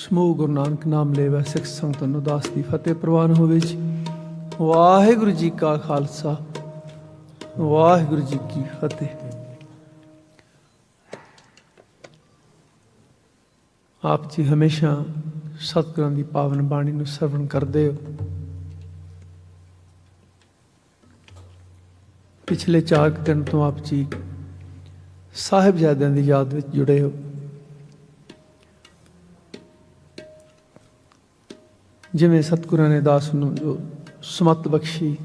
ਸਮੂਹ ਗੁਰੂ ਨਾਨਕ ਨਾਮ ਲੇਵਾ ਸਿੱਖ ਸੰਗਤ ਨੂੰ ਦਾਸ ਦੀ ਫਤਿਹ ਪ੍ਰਵਾਨ ਹੋਵੇ ਜੀ। ਵਾਹਿਗੁਰੂ ਜੀ ਕਾ ਖਾਲਸਾ, ਵਾਹਿਗੁਰੂ ਜੀ ਕੀ ਫਤਿਹ। ਆਪ ਜੀ ਹਮੇਸ਼ਾ ਸਤਿਗੁਰਾਂ ਦੀ ਪਾਵਨ ਬਾਣੀ ਨੂੰ ਸਰਵਣ ਕਰਦੇ ਹੋ। ਪਿਛਲੇ 4 ਦਿਨ ਤੋਂ ਆਪ ਜੀ ਸਾਹਿਬਜ਼ਾਦਿਆਂ ਦੀ ਯਾਦ ਵਿੱਚ ਜੁੜੇ ਹੋ। ਜਿਵੇਂ ਸਤਿਗੁਰਾਂ ਨੇ ਦਾਸ ਨੂੰ ਜੋ ਸਮਤ ਬਖਸ਼ੀ,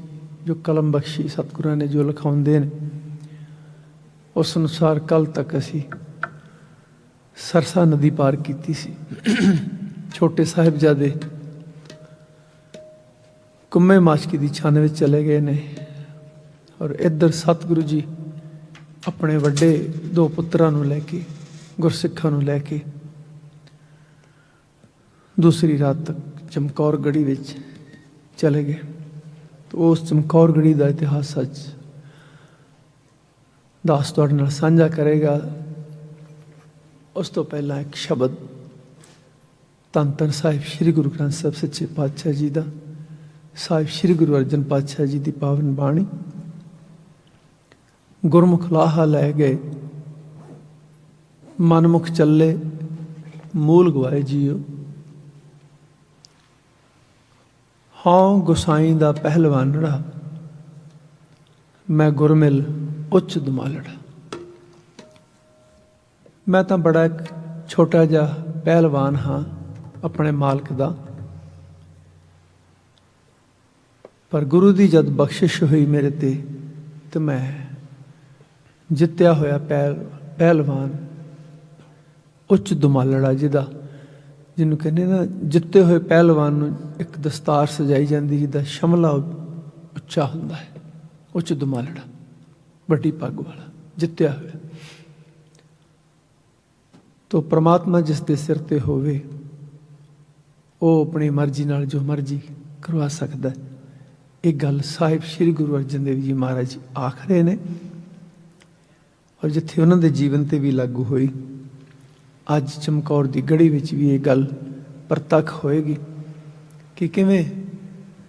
ਜੋ ਕਲਮ ਬਖਸ਼ੀ, ਸਤਿਗੁਰਾਂ ਨੇ ਜੋ ਲਿਖਾਉਂਦੇ ਨੇ, ਉਸ ਅਨੁਸਾਰ ਕੱਲ੍ਹ ਤੱਕ ਅਸੀਂ ਸਰਸਾ ਨਦੀ ਪਾਰ ਕੀਤੀ ਸੀ। ਛੋਟੇ ਸਾਹਿਬਜ਼ਾਦੇ ਕੁੰਮੇ ਮਾਸ਼ਕੀ ਦੀ ਛਾਨ ਵਿੱਚ ਚਲੇ ਗਏ ਨੇ ਔਰ ਇੱਧਰ ਸਤਿਗੁਰੂ ਜੀ ਆਪਣੇ ਵੱਡੇ 2 ਪੁੱਤਰਾਂ ਨੂੰ ਲੈ ਕੇ, ਗੁਰਸਿੱਖਾਂ ਨੂੰ ਲੈ ਕੇ ਦੂਸਰੀ ਰਾਤ ਤੱਕ ਚਮਕੌਰ ਗੜ੍ਹੀ ਵਿੱਚ ਚਲੇ ਗਏ। ਉਸ ਚਮਕੌਰ ਗੜ੍ਹੀ ਦਾ ਇਤਿਹਾਸ ਅੱਜ ਦਾਸ ਤੁਹਾਡੇ ਨਾਲ ਸਾਂਝਾ ਕਰੇਗਾ। ਉਸ ਤੋਂ ਪਹਿਲਾਂ ਇੱਕ ਸ਼ਬਦ ਧੰਨ ਧੰਨ ਸਾਹਿਬ ਸ਼੍ਰੀ ਗੁਰੂ ਗ੍ਰੰਥ ਸਾਹਿਬ ਸੱਚੇ ਪਾਤਸ਼ਾਹ ਜੀ ਦਾ, ਸਾਹਿਬ ਸ਼੍ਰੀ ਗੁਰੂ ਅਰਜਨ ਪਾਤਸ਼ਾਹ ਜੀ ਦੀ ਪਾਵਨ ਬਾਣੀ। ਗੁਰਮੁਖ ਲਾਹਾ ਲੈ ਗਏ, ਮਨਮੁਖ ਚੱਲੇ, ਮੂਲ ਗਵਾਏ ਜੀਓ। ਹਾਂ ਗੁਸਾਈ ਦਾ ਪਹਿਲਵਾਨੜਾ, ਮੈਂ ਗੁਰਮਿਲ ਉੱਚ ਦੁਮਾਲੜਾ। ਮੈਂ ਤਾਂ ਬੜਾ ਇੱਕ ਛੋਟਾ ਜਿਹਾ ਪਹਿਲਵਾਨ ਹਾਂ ਆਪਣੇ ਮਾਲਕ ਦਾ, ਪਰ ਗੁਰੂ ਦੀ ਜਦ ਬਖਸ਼ਿਸ਼ ਹੋਈ ਮੇਰੇ ਤੇ ਮੈਂ ਜਿੱਤਿਆ ਹੋਇਆ ਪਹਿਲਵਾਨ, ਉੱਚ ਦੁਮਾਲੜਾ, ਜਿਹਨੂੰ ਕਹਿੰਦੇ ਨਾ, ਜਿੱਤੇ ਹੋਏ ਪਹਿਲਵਾਨ ਨੂੰ ਇੱਕ ਦਸਤਾਰ ਸਜਾਈ ਜਾਂਦੀ ਜਿਹਦਾ ਸ਼ਮਲਾ ਉੱਚਾ ਹੁੰਦਾ ਹੈ, ਉੱਚ ਦੁਮਾਲੜਾ, ਵੱਡੀ ਪੱਗ ਵਾਲਾ, ਜਿੱਤਿਆ ਹੋਇਆ। ਤੋ ਪ੍ਰਮਾਤਮਾ ਜਿਸ ਦੇ ਸਿਰ ਤੇ ਹੋਵੇ ਉਹ ਆਪਣੀ ਮਰਜ਼ੀ ਨਾਲ ਜੋ ਮਰਜ਼ੀ ਕਰਵਾ ਸਕਦਾ। ਇਹ ਗੱਲ ਸਾਹਿਬ ਸ਼੍ਰੀ ਗੁਰੂ ਅਰਜਨ ਦੇਵ ਜੀ ਮਹਾਰਾਜ ਜੀ ਆਖ ਰਹੇ ਨੇ ਔਰ ਜਿੱਥੇ ਉਹਨਾਂ ਦੇ ਜੀਵਨ ਤੇ ਵੀ ਲਾਗੂ ਹੋਈ, ਅੱਜ ਚਮਕੌਰ ਦੀ ਗੜ੍ਹੀ ਵਿੱਚ ਵੀ ਇਹ ਗੱਲ ਪ੍ਰਤੱਖ ਹੋਏਗੀ ਕਿ ਕਿਵੇਂ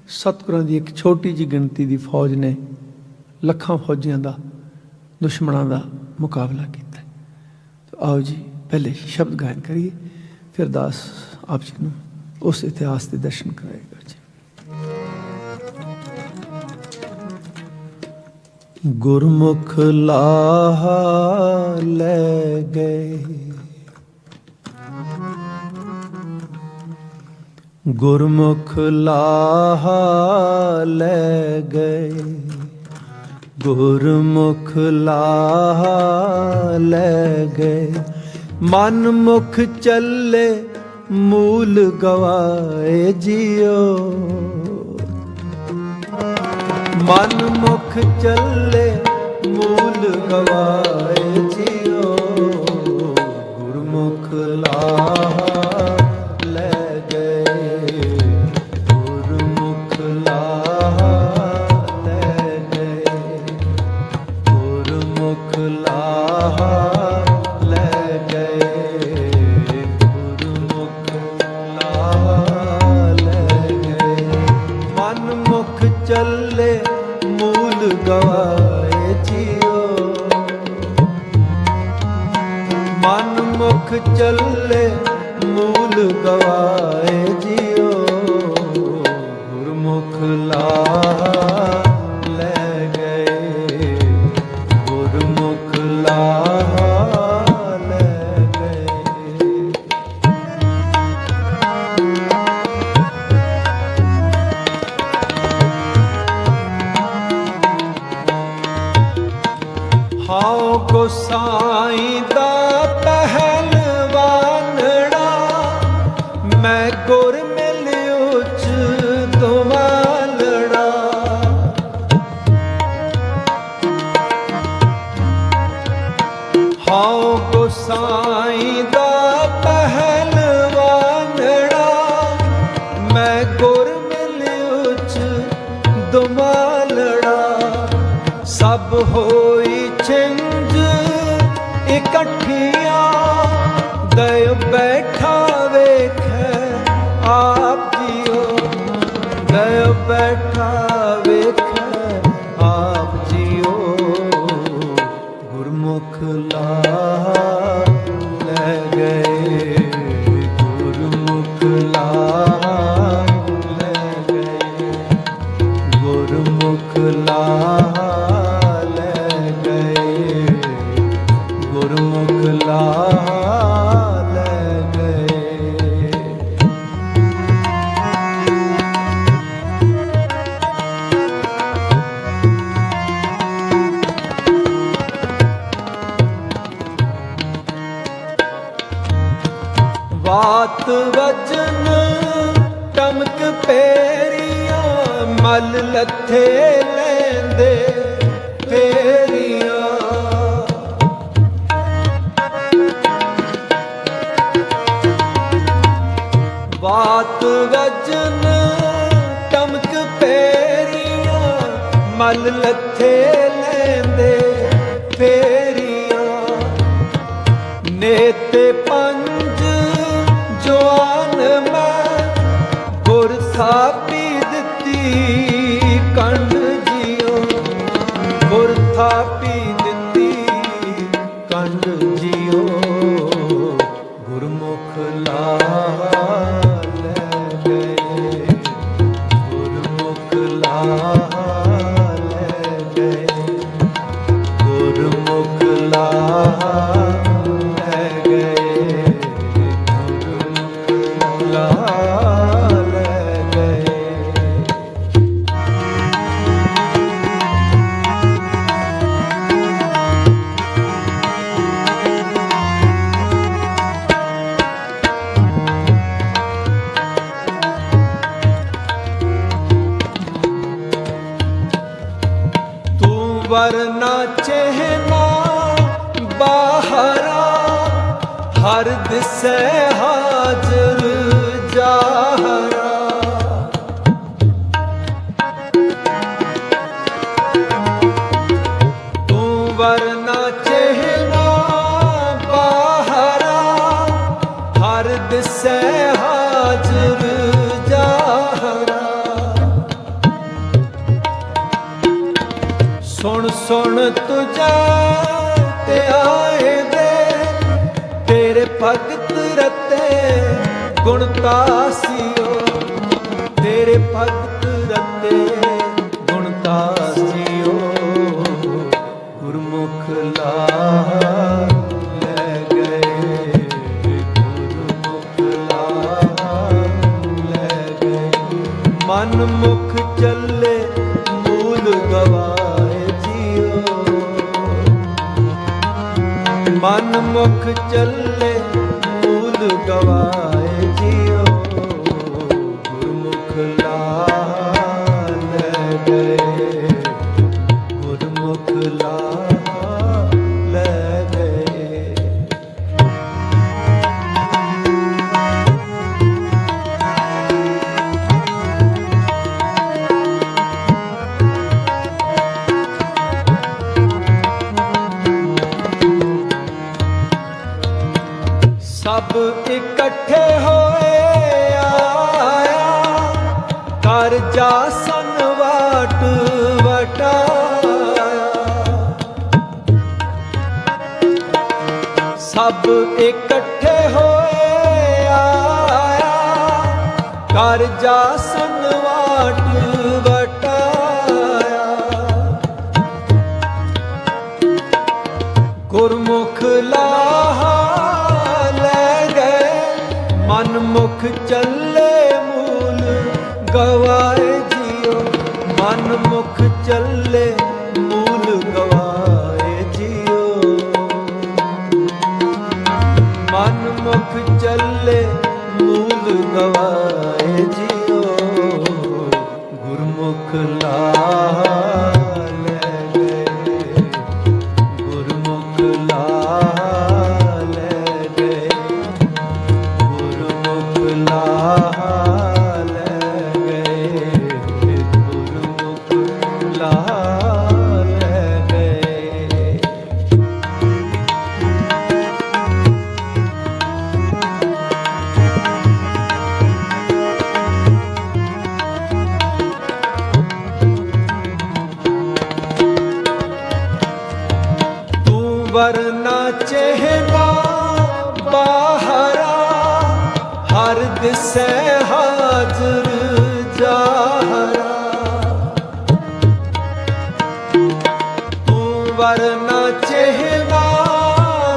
ਸਤਿਗੁਰਾਂ ਦੀ ਇੱਕ ਛੋਟੀ ਜਿਹੀ ਗਿਣਤੀ ਦੀ ਫੌਜ ਨੇ ਲੱਖਾਂ ਫੌਜੀਆਂ ਦਾ, ਦੁਸ਼ਮਣਾਂ ਦਾ ਮੁਕਾਬਲਾ ਕੀਤਾ। ਆਓ ਜੀ ਪਹਿਲੇ ਸ਼ਬਦ ਗਾਇਨ ਕਰੀਏ, ਫਿਰ ਦਾਸ ਆਪ ਜੀ ਨੂੰ ਉਸ ਇਤਿਹਾਸ ਦੇ ਦਰਸ਼ਨ ਕਰਾਏਗਾ ਜੀ। ਗੁਰਮੁਖ ਲਾਹਾ ਲੈ ਗਏ, ਗੁਰਮੁਖ ਲਾਹਾ ਲੈ ਗਏ, ਗੁਰਮੁਖ ਲਾਹਾ ਲੈ ਗਏ। ਮਨ ਮੁਖ ਚੱਲੇ, ਮੂਲ ਗਵਾਏ ਜੀਓ। ਮਨ ਮੁਖ ਚੱਲੇ, ਮੂਲ ਗਵਾਏ ਜੀਓ। ਗੁਰਮੁਖ ਲਾਹਾ ਲੈ ਗਏ, ਗੁਰਮੁਖ ਲਾਹਾ ਲੈ ਗਏ, ਗੁਰਮੁਖ ਲਾਹਾ ਲੈ ਗਏ, ਗੁਰਮੁਖ ਲਾਹਾ ਲੈ ਗਏ। ਮਨ ਮੁਖ ਚੱਲੇ, ਮੂਲ ਗਵਾਏ ਜੀਓ। ਮਨ ਮੁਖ ਚੱਲੇ, ਮੂਲ ਗਵਾਏ ਜੀਓ। ਗੁਰਮੁਖ ਲਾਹਾ ਲੈ ਗਏ, ਗੁਰਮੁਖ ਲਾਹਾ ਲੈ ਗਏ। ਹਾਉ ਗੁਸਾਈ ਦਾ ਪਹਿਲਵਾਨੜਾ, ਮੈਂ ਗੁਰਮਿਲ ਉੱਚ ਦੁਮਾਲੜਾ। ਹਾਉ ਗੁਸਾਈ ਦਾ ਪਹਿਲਵਾਨੜਾ, ਮੈਂ ਗੁਰਮਿਲ ਉੱਚ ਦੁਮਾਲੜਾ। ਸਭ ਹੋਈ ਛਿੰਝ ਇਕੱਠੀਆਂ, ਦਇ ਬੈਠਾ ਵੇਖੈ ਵਜਨ ਟਮਕ ਪੇਰੀਆਂ ਮਲ ਲੱਥੇ ਲੈਂਦੇ ਫੇਰੀਆਂ ਬਾਤ ਵਜਨ ਟਮਕ ਪੇਰੀਆਂ ਮਲ ਲੱਥੇ ਲੈਂਦੇ ਫੇਰੀਆਂ ਨੇਤੇ ਪੰਜ ਜਵਾਨ ਮੈਂ ਗੁਰ ਥਾਪੀ ਦਿੱਤੀ ਕੰਡ ਜੀਓ ਗੁਰ ਥਾਪੀ ਦਿੱਤੀ ਕੰਡ ਜੀਓ ਗੁਰਮੁਖ ਲਾ ਵਰਨਾ ਚਹਿਨਾ ਬਾਹਰਾ ਹਰ ਦਿਸੈ ਹਾਜ਼ਰ ਜਾਹਰਾ ਤੂੰ ਵਰਨਾ ਚਹਿਨਾ ਬਾਹਰਾ ਹਰ ਦਿਸੈ ਹਾਜ਼ਰ ਜਾਹਰਾ ਸੁਣ ਸੁਣ ਤੁਝਾ ਤੇ ਆਏ ਦੇ ਤੇਰੇ ਭਗਤ ਰਤੇ ਗੁਣ ਤਾਸੀਓ ਤੇਰੇ ਭਗਤ ਰਤੇ ਗੁਣ ਤਾਸੀਓ ਗੁਰਮੁਖ ਲਾ ਲੈ ਗਏ ਗੁਰਮੁਖ ਲਾ ਲੈ ਗਏ ਮਨ ਮੁਖ ਚੱਲੇ ਮੂਲ ਗਵਾਏ ਮਨ ਮੁਖ ਚੱਲੇ ਮੂਲ ਗਵਾਏ ਜੀਓ ਗੁਰਮੁਖ ਲਾ ਲੈ ਗਏ ਗੁਰਮੁਖ ਲਾ ਲੈ ਗਏ ਸਭ ਇਕੱਠੇ ਹੋਏ ਆਇਆ ਕਰ ਜਾ ਸੰਵਾਟ ਵਟਾਇਆ ਸਭ ਇਕੱਠੇ ਹੋਏ ਆਇਆ ਕਰ ਜਾ ਸੰਵਾਟ ਵਟਾਇਆ ਗੁਰਮੁਖ ਲਾਹਾ ਮਨ ਮੁਖ ਚੱਲੇ ਮੂਲ ਗਵਾਏ ਜੀਓ ਮਨ ਮੁਖ ਚੱਲੇ ਮੂਲ ਗਵਾਏ ਜੀਓ ਮਨ ਮੁਖ ਚੱਲੇ ਮੂਲ ਗਵਾਏ ਜੀਓ ਗੁਰਮੁਖ ਲਾ ਲੈ ਗਏ ਗੁਰਮੁਖ ਲਾ ਵਰਨਾ ਚਹਿਨਾ ਬਾਹਰਾ ਹਰ ਦਿਸੈ ਹਾਜ਼ਰ ਜਾਹਰਾ ਤੂੰ ਵਰਨਾ ਚਹਿਨਾ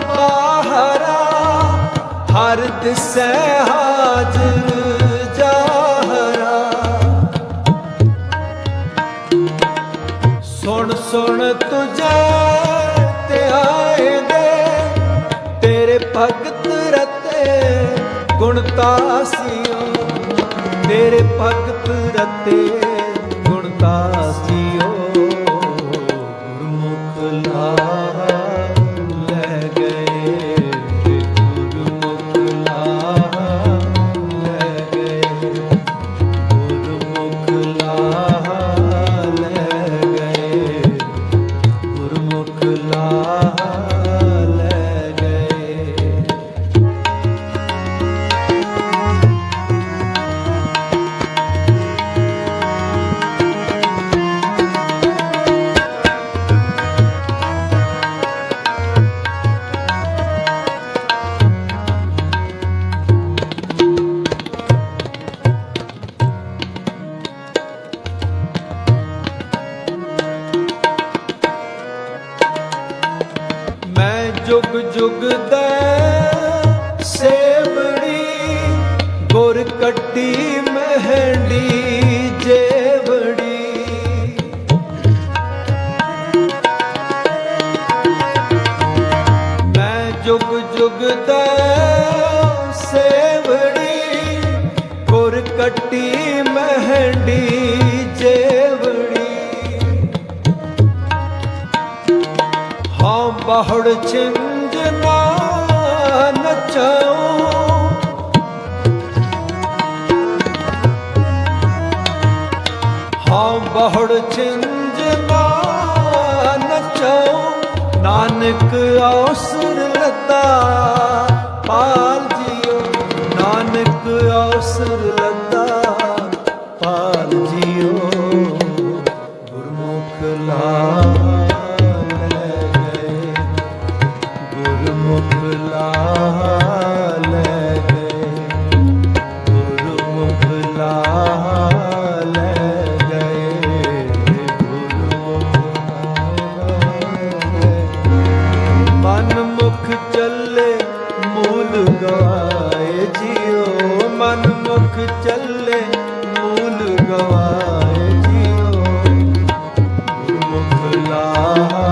ਬਾਹਰਾ ਹਰ ਦਿਸੈ ਹਾਜ਼ਰ ਜਾਹਰਾ ਸੁਣ ਸੁਣ ਤੁਝੇ ਭਗਤ ਰਤੇ ਗੁਣ ਤਾਸ जियो तेरे भगत रते गुणदास जियो गुरमुख लाहा ले गए गुरमुख लाहा ले गए गुरमुख लाहा ले गए गुरमुख लाहा ले गए। मैं जुग जुग दै सेवड़ी गुर कट्टी महंडी जेवड़ी मैं जुग जुग दै सेवड़ी गुर कट्टी महंडी जेवड़ी हाँ बाहड़ छिंजना नचाऊं हाँ बाहड़ छिंजना नचाऊं नानक अवसर लता पाल जियो नानक अवसर लता पाल जियो गुरमुख लाहा गुरमुख लाहा ले गए गुरमुख लाहा ले गए गुरमुख मन मुख चले मूल गवाए जियो मन मुख चले मूल गवाए जियो गुरमुख लाहा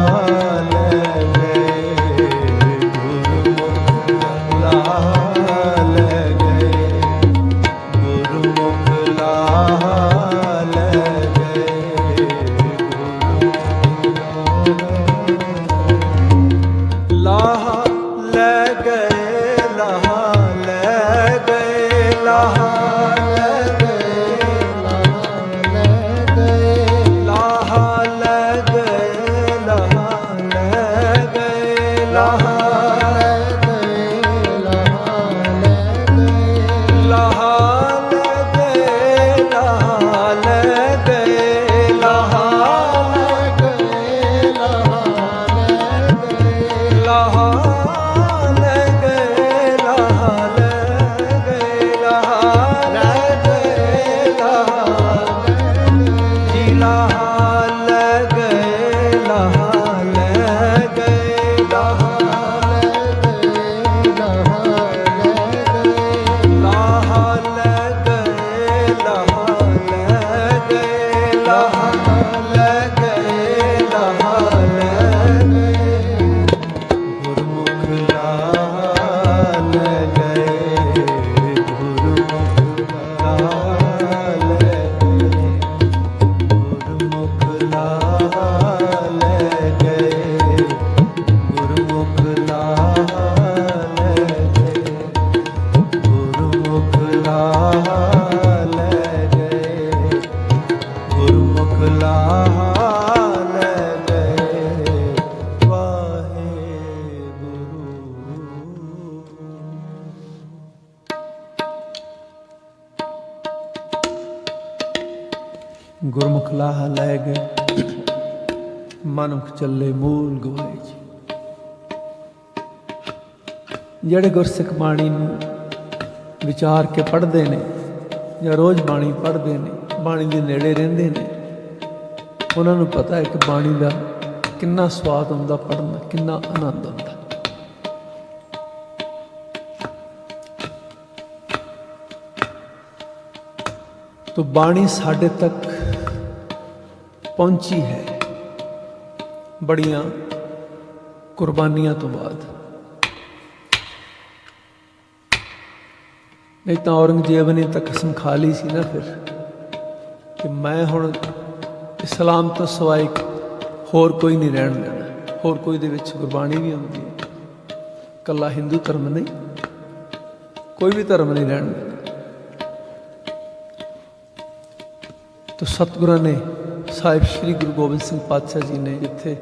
ਗੁਰਮੁਖ ਲਾਹਾ ਲੈ ਗਏ ਮਨੁੱਖ ਚੱਲੇ ਮੂਲ ਗਵਾਏ ਜੀ। ਜਿਹੜੇ ਗੁਰਸਿੱਖ ਬਾਣੀ ਨੂੰ ਵਿਚਾਰ ਕੇ ਪੜ੍ਹਦੇ ਨੇ ਜਾਂ ਰੋਜ਼ ਬਾਣੀ ਪੜ੍ਹਦੇ ਨੇ, ਬਾਣੀ ਦੇ ਨੇੜੇ ਰਹਿੰਦੇ ਨੇ, ਉਹਨਾਂ ਨੂੰ ਪਤਾ ਹੈ ਕਿ ਬਾਣੀ ਦਾ ਕਿੰਨਾ ਸਵਾਦ ਹੁੰਦਾ ਪੜ੍ਹਨ ਦਾ, ਕਿੰਨਾ ਆਨੰਦ ਹੁੰਦਾ। तो बाणी साढ़े तक पहुंची है बड़ियां कुर्बानियां तो बाद। नहीं तो औरंगजेब ने तो कसम खा ली सी ना फिर कि मैं हुण इस्लाम तो सिवाय होर कोई नहीं रहन देना। होर कोई दे विच गुरबाणी भी आउंदी है, कला हिंदू धर्म नहीं, कोई भी धर्म नहीं रहन देना। तो सतगुरां ने साहिब श्री गुरु गोबिंद सिंह पातशाह जी ने जिथे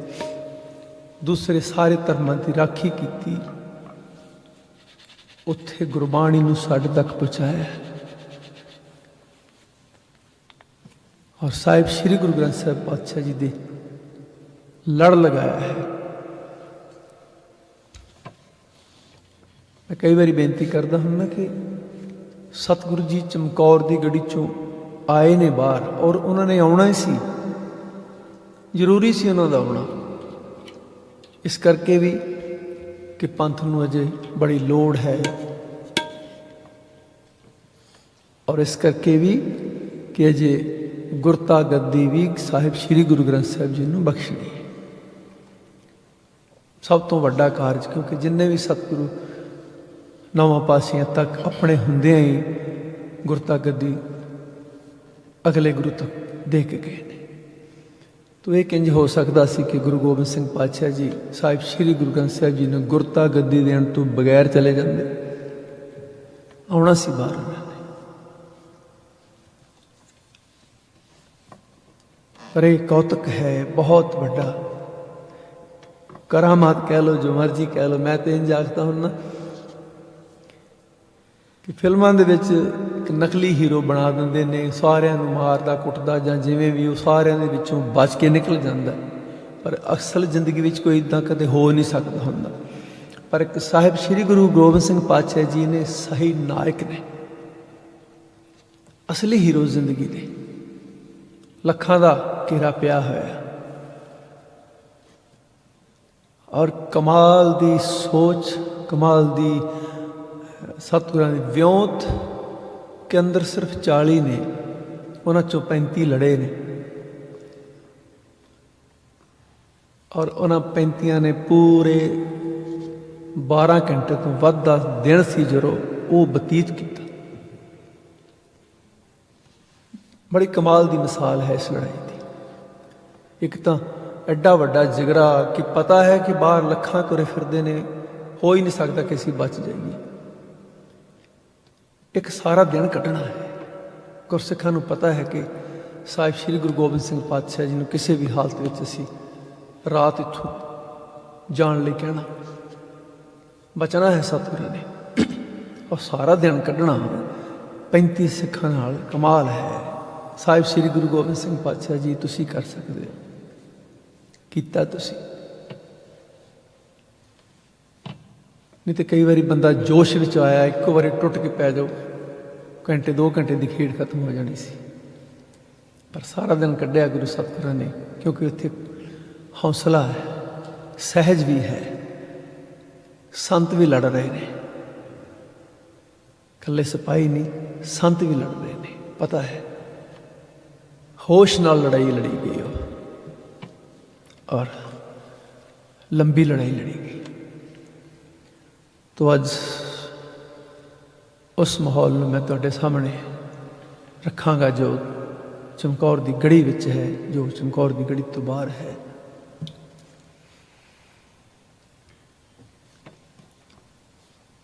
दूसरे सारे धर्मां की राखी की, उत्थे गुरबाणी नूं साडे तक पहुँचाया और साहिब श्री गुरु ग्रंथ साहिब पातशाह जी दे लड़ लगाया है। मैं कई बार बेनती करता हूँ ना कि सतगुरु जी चमकौर की गढ़ी चों आए ने बाहर और उन्होंने आना ही सी, जरूरी सी उन्हों का आना, इस करके भी कि पंथ नूं अजे बड़ी लोड़ है और इस करके भी कि अजे गुरता गद्दी भी साहिब श्री गुरु ग्रंथ साहिब जी नूं बख्शनी है। सब तो वड्डा कारज, क्योंकि जिन्ने भी सतगुरु नौवां पातशाह तक अपने हुंदियां ही गुरता गद्दी अगले गुरु तक दे के गए ने। तो ये किंज हो सकता सी कि गुरु गोबिंद सिंह पातशाह जी साहिब श्री गुरु ग्रंथ साहिब जी ने गुरता गद्दी देण तो बगैर चले जाते, आना सी बाहर उन्होंने। पर एक कौतुक है बहुत बड़ा, करामात कह लो जो मर्जी कह लो। मैं तो इंज आखता हूं ना कि फिल्मां दे विच एक नकली हीरो बना देंदे ने, सारिਆਂ ਨੂੰ मारदा कुटदा जां जिवें भी वो सारिਆਂ ਦੇ ਵਿੱਚੋਂ बच के निकल जाता, पर असल जिंदगी विच कोई इदां कदे हो नहीं सकता हुंदा। पर एक साहिब श्री गुरु गोबिंद सिंह पातशाह जी ने सही नायक ने, असली हीरो जिंदगी दे, लखां दा घेरा पिया होया और कमाल दी सोच, कमाल दी सतगुरां दी विਉਂਤ के अंदर सिर्फ 40 ने, उन्हां चों 35 लड़े ने और उन्हां 35 ने पूरे 12 घंटे तो वध दा दिन सी जो वो बतीत किया। बड़ी कमाल दी मिसाल है इस लड़ाई की। एक तो एडा वड्डा जिगरा कि पता है कि बाहर लखां तुरे फिरदे ने, हो ही नहीं सकता कि असीं बच जाइए। एक सारा दिन कढ़ना है। गुरसिखां नूं पता है कि साहिब श्री गुरु गोबिंद सिंह पातशाह जी नूं किसी भी हालत विच असीं रात इत्थों जाण लई कहना, बचना है सतगुरू ने और सारा दिन कढ़ना 35 सिखां नाल। कमाल है। साहिब श्री गुरु गोबिंद सिंह पातशाह जी तुसीं कर सकते हो, कीता तुसीं। नहीं तो कई बारी बंदा जोश विच आया एक बारी टुट के पै जाओ, घंटे 2 घंटे की खेड खत्म हो जानी सी। पर सारा दिन कढ़िया गुरु सतगुरां ने, क्योंकि उत्थे हौसला है, सहज भी है, संत भी लड़ रहे हैं, कल्ले सिपाही नहीं संत भी लड़ रहे हैं। पता है होश नाल लड़ाई लड़ी गई हो और लंबी लड़ाई लड़ी गई। तो अज उस माहौल में मैं तुहाडे सामने रखांगा जो चमकौर की गढ़ी विच है, जो चमकौर की गढ़ी तो बाहर है।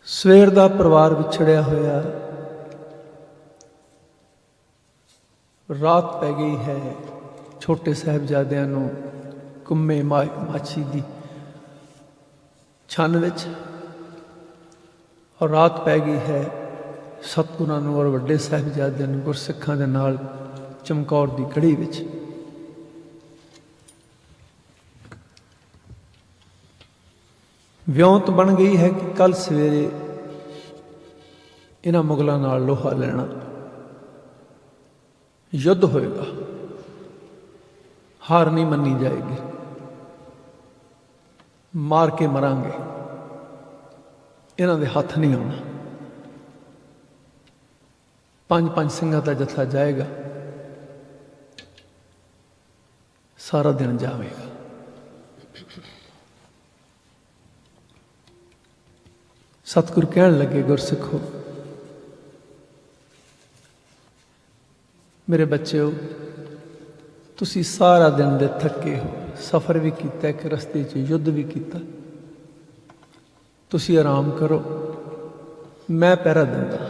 सवेर का परिवार विछड़िया होया, रात पै गई है। छोटे साहिबजादियां नूं कुम्मे माछी की छन विच और रात पै गई है सतगुरां नूं और वड्डे साहिबजादियां नूं गुरसिखां दे नाल चमकौर की गढ़ी विच। विਉਂਤ बन गई है कि कल सवेरे इन्हां मुगलों नाल लोहा लेना, युद्ध होएगा, हार नहीं मनी जाएगी, मार के मरांगे, इन्हां दे हथ नहीं आना। 5-5 ਸਿੰਘਾਂ का जत्था जाएगा, सारा दिन जाएगा। सतगुरु कहण लगे, गुरसिखो मेरे बच्चों, तुसी सारा दिन दे थके हो, सफ़र भी किया, एक रस्ते च युद्ध भी किया, तुसी आराम करो, मैं पहरा दिंदा।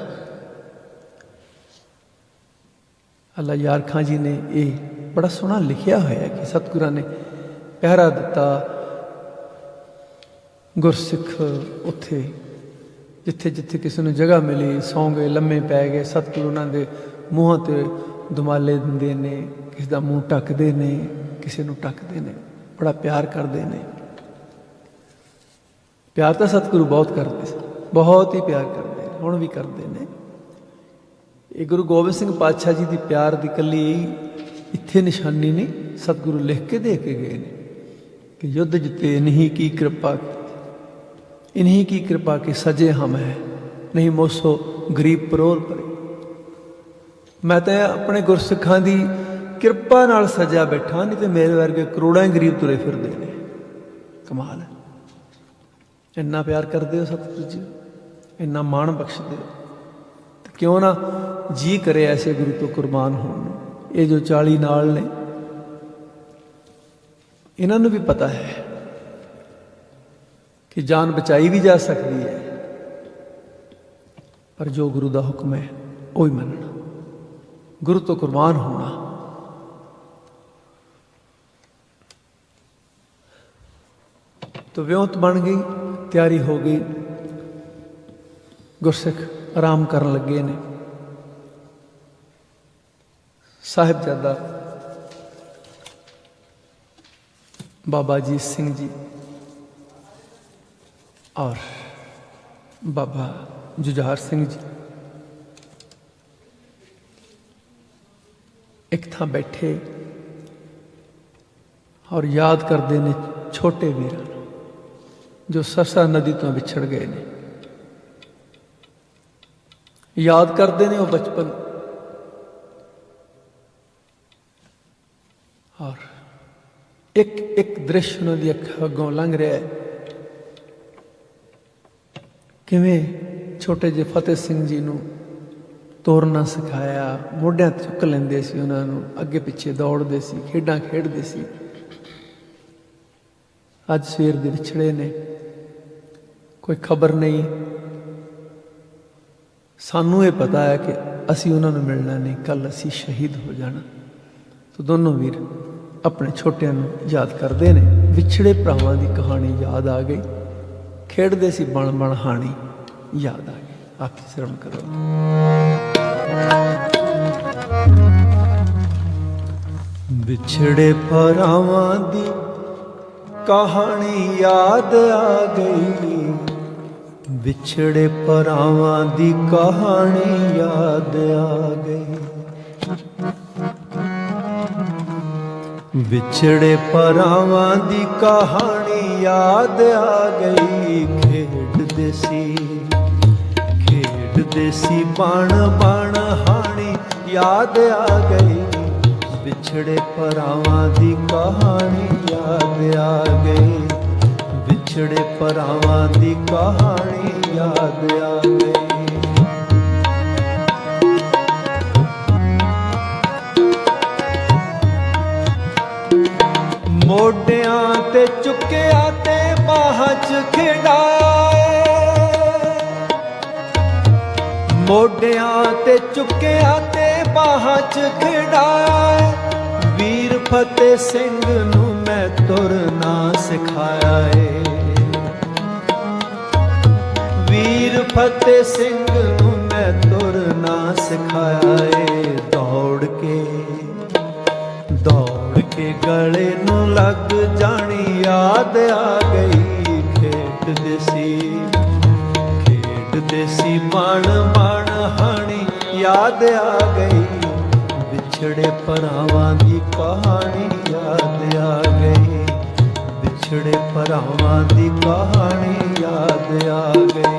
अल्लाह यार खां जी ने ये बड़ा सोहना लिखिया होया कि सतगुरां ने पहरा दिता। गुरसिख उत्थे जिथे जिथे किसी नूं जगह मिली सौ गए, लम्मे पै गए, सतगुरु उन्हां दे मूँहां ते दुमाले दिंदे ने, किसी दा मूँह ढकदे ने, किसी नूं ढकदे ने, बड़ा प्यार करदे ने। प्यार तो सतगुरु बहुत करते थे, बहुत ही प्यार करते हैं, हुण भी करते हैं। ये गुरु गोबिंद सिंह पातशाह जी की प्यार की कली इत्थे निशानी नहीं, सतगुरु लिख के दे के गए ने कि युद्ध जिते इन्हीं की कृपा, इन्हीं की कृपा के सजे हम है, नहीं मोसो गरीब परोर परे। मैं तो अपने गुरसिखां की कृपा नाल सजा बैठा, नहीं तो मेरे वर्गे करोड़ों ही गरीब तुरे फिरदे ने। कमाल है, इन्ना प्यार करते हो सतगुरु जी, इन्ना माण बख्शते हो, तो क्यों ना जी करे ऐसे गुरु तो कुर्बान होने। ये जो 40 नाल ने, इन्होंने भी पता है कि जान बचाई भी जा सकती है, पर जो गुरु का हुक्म है वही मनना, गुरु तो कुर्बान होना। तो व्योंत बन गई, तैयारी हो गई, गुरसिख आराम करन लगे ने। साहिबजादा बाबा अजीत सिंह जी और बाबा जुझार सिंह जी एक थां बैठे और याद करते ने छोटे वीरां जो सरसा नदी तो विछड़ गए ने। याद करते ने वो बचपन, और एक एक दृश्य उन्होंने अखां अगों लंघ रहा है। किवें छोटे जे फतेह सिंह जी नूं तोरना सिखाया, मोढियां ते चुक लैंदे सी, उन्हां नूं अगे पिछे दौड़दे सी, खेडां खेडदे सी। अज सवेर दे विछड़े ने, कोई खबर नहीं। सानू ये पता है कि असी उन्होंने मिलना नहीं, कल असी शहीद हो जाना। तो दोनों वीर अपने छोटिਆਂ ਨੂੰ याद करते हैं। विछड़े भरावां की कहानी याद आ गई, खेडते सी बण बण हाणी याद आ गई। आप श्रवण करो। विछड़े भरावां की कहानी याद आ गई, विछड़े भरावां की कहानी याद आ गई। विछड़े भरावां की कहानी याद आ गई। खेडदे सी बण बण हाणी याद आ गई। विछड़े भरावां की कहानी याद आ गई। विछड़े भरावां की कहानी याद आ गई। मोढियां ते चुकिया ते बाहां च खिडाए, मोढियां ते चुकिया ते बाहां च खिडाए। वीर फतेह सिंह नूं मैं तुरना सिखाया है। वीर फतेह सिंह नूं मैं तुरना सिखाया है। दौड़ के गले नूं लग जानी याद आ गई। खेडदे सी बण बण हाणी याद आ गई। विछड़े भरावां की कहानी याद आ गई। विछड़े भरावां की कहानी याद आ गई।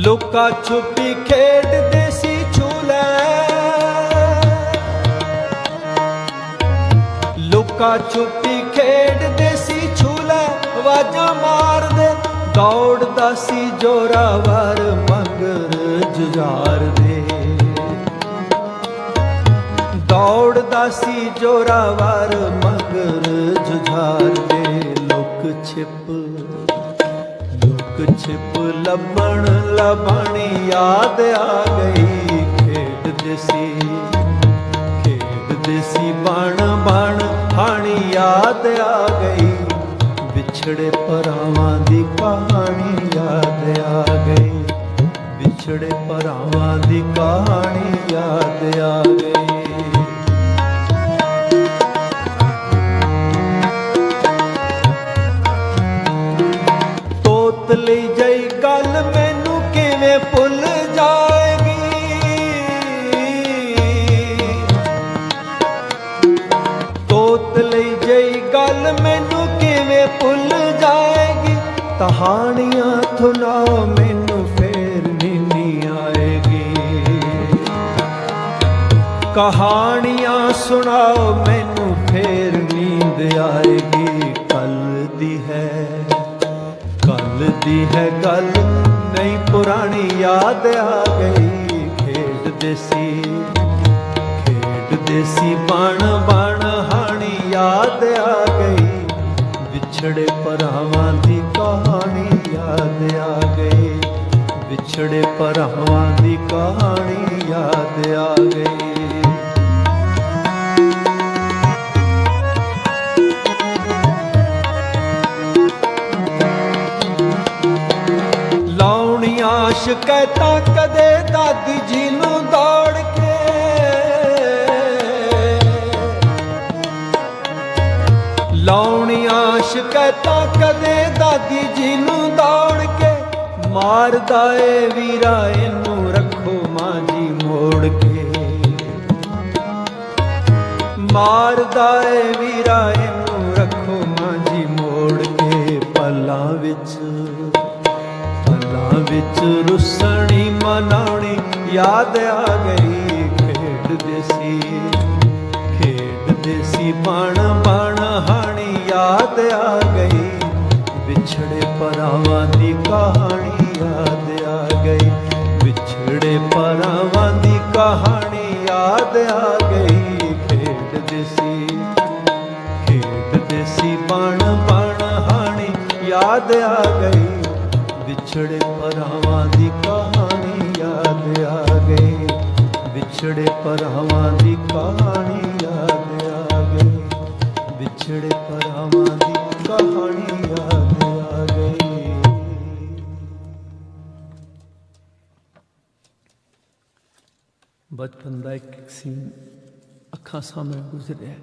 लुका छुपी खेडदे सी झूले, लुका ਲੁਕਾ ਛੁਪੀ ਖੇਡਦੇ ਸੀ, ਛੂਲੇ ਆਵਾਜ਼ਾਂ ਮਾਰਦੇ, ਦੌੜਦਾ ਸੀ ਜੋਰਾਵਰ ਮਗਰ ਜੁਝਾਰ ਦੇ, ਦੌੜਦਾ ਸੀ ਜੋਰਾਵਰ ਮਗਰ ਜੁਝਾਰ ਦੇ। ਲੁਕ ਛਿਪ ਲੱਭਣ ਲੱਭਣ ਯਾਦ ਆ ਗਈ, ਖੇਡਦੇ ਸੀ ਬਣ ਬਣ ਹਾਣੀ ਯਾਦ ਆ ਗਈ, ਵਿਛੜੇ ਭਰਾਵਾਂ ਦੀ ਕਹਾਣੀ ਯਾਦ ਆ ਗਈ, ਵਿਛੜੇ ਭਰਾਵਾਂ ਦੀ ਕਹਾਣੀ ਯਾਦ ਆ ਗਈ। ਤੋਤਲੀ ਜਈ ਗੱਲ ਮੈਨੂੰ ਕਿਵੇਂ ਭੁੱਲ ਜਾਏਗੀ, ਤੋਤਲੀ ਜਈ ਗੱਲ ਮੈਨੂੰ ਕਿਵੇਂ ਭੁੱਲ ਜਾਏਗੀ, ਕਹਾਣੀਆਂ ਸੁਣਾਓ ਮੈਨੂੰ ਫੇਰ ਨੀਂਦ ਆਏਗੀ, ਕਹਾਣੀਆਂ ਸੁਣਾਓ ਮੈਨੂੰ ਫੇਰ ਨੀਂਦ ਆਏਗੀ। ਕੱਲ ਦੀ ਹੈ ਗੱਲ ਨਹੀਂ ਪੁਰਾਣੀ ਯਾਦ ਆ ਗਈ, ਖੇਡਦੇ ਸੀ ਬਣ ਬਣ ਹਾਣੀ ਯਾਦ ਆ ਗਈ, ਵਿਛੜੇ ਭਰਾਵਾਂ ਦੀ ਕਹਾਣੀ ਯਾਦ ਆ ਗਈ, ਵਿਛੜੇ ਭਰਾਵਾਂ ਦੀ ਕਹਾਣੀ ਯਾਦ ਆ ਗਈ। ਲਾਉਣੀਆਂ ਸ਼ਿਕਾਇਤਾਂ ਕਦੇ ਦਾਦੀ ਜੀ ਨੂੰ ਦੌੜ ਕੇ, ਲਾਉਣੀਆਂ ਸ਼ਿਕਾਇਤਾਂ ਕਦੇ ਦਾਦੀ ਜੀ ਨੂੰ ਦੌੜ ਕੇ, ਮਾਰਦਾ ਏ ਵੀਰਾ ਇਹਨੂੰ ਰੱਖੋ ਮਾਂ ਜੀ ਮੋੜ ਕੇ, ਮਾਰਦਾ ਏ ਵੀਰਾ ਇਹਨੂੰ ਰੱਖੋ ਮਾਂ ਜੀ ਮੋੜ ਕੇ। ਪਲਾਂ ਵਿੱਚ ਰੁੱਸਣੀ ਮਨਾਉਣੀ ਯਾਦ ਆ ਗਈ, ਖੇਡਦੇ ਸੀ ਬਣ ਬਣ ਹਾਣੀ ਯਾਦ ਆ ਗਈ, ਵਿਛੜੇ ਭਰਾਵਾਂ ਦੀ ਕਹਾਣੀ ਯਾਦ ਆ ਗਈ, ਵਿਛੜੇ ਭਰਾਵਾਂ ਦੀ ਕਹਾਣੀ ਯਾਦ ਆ ਗਈ, ਖੇਡਦੇ ਸੀ ਬਣ ਬਣ ਹਾਣੀ ਯਾਦ ਆ ਗਈ, ਵਿਛੜੇ ਭਰਾਵਾਂ ਦੀ ਕਹਾਣੀ ਯਾਦ ਆ ਗਈ, ਵਿਛੜੇ ਭਰਾਵਾਂ ਦੀ ਕਹਾਣੀ ਯਾਦ ਆ ਗਈ, ਵਿਛੜੇ ਭਰਾਵਾਂ ਦੀ ਕਹਾਣੀ ਯਾਦ ਆ ਗਈ। ਬਚਪਨ ਦਾ ਇੱਕ ਸੀਨ ਅੱਖਾਂ ਸਾਹਮਣੇ ਗੁਜ਼ਰਿਆ।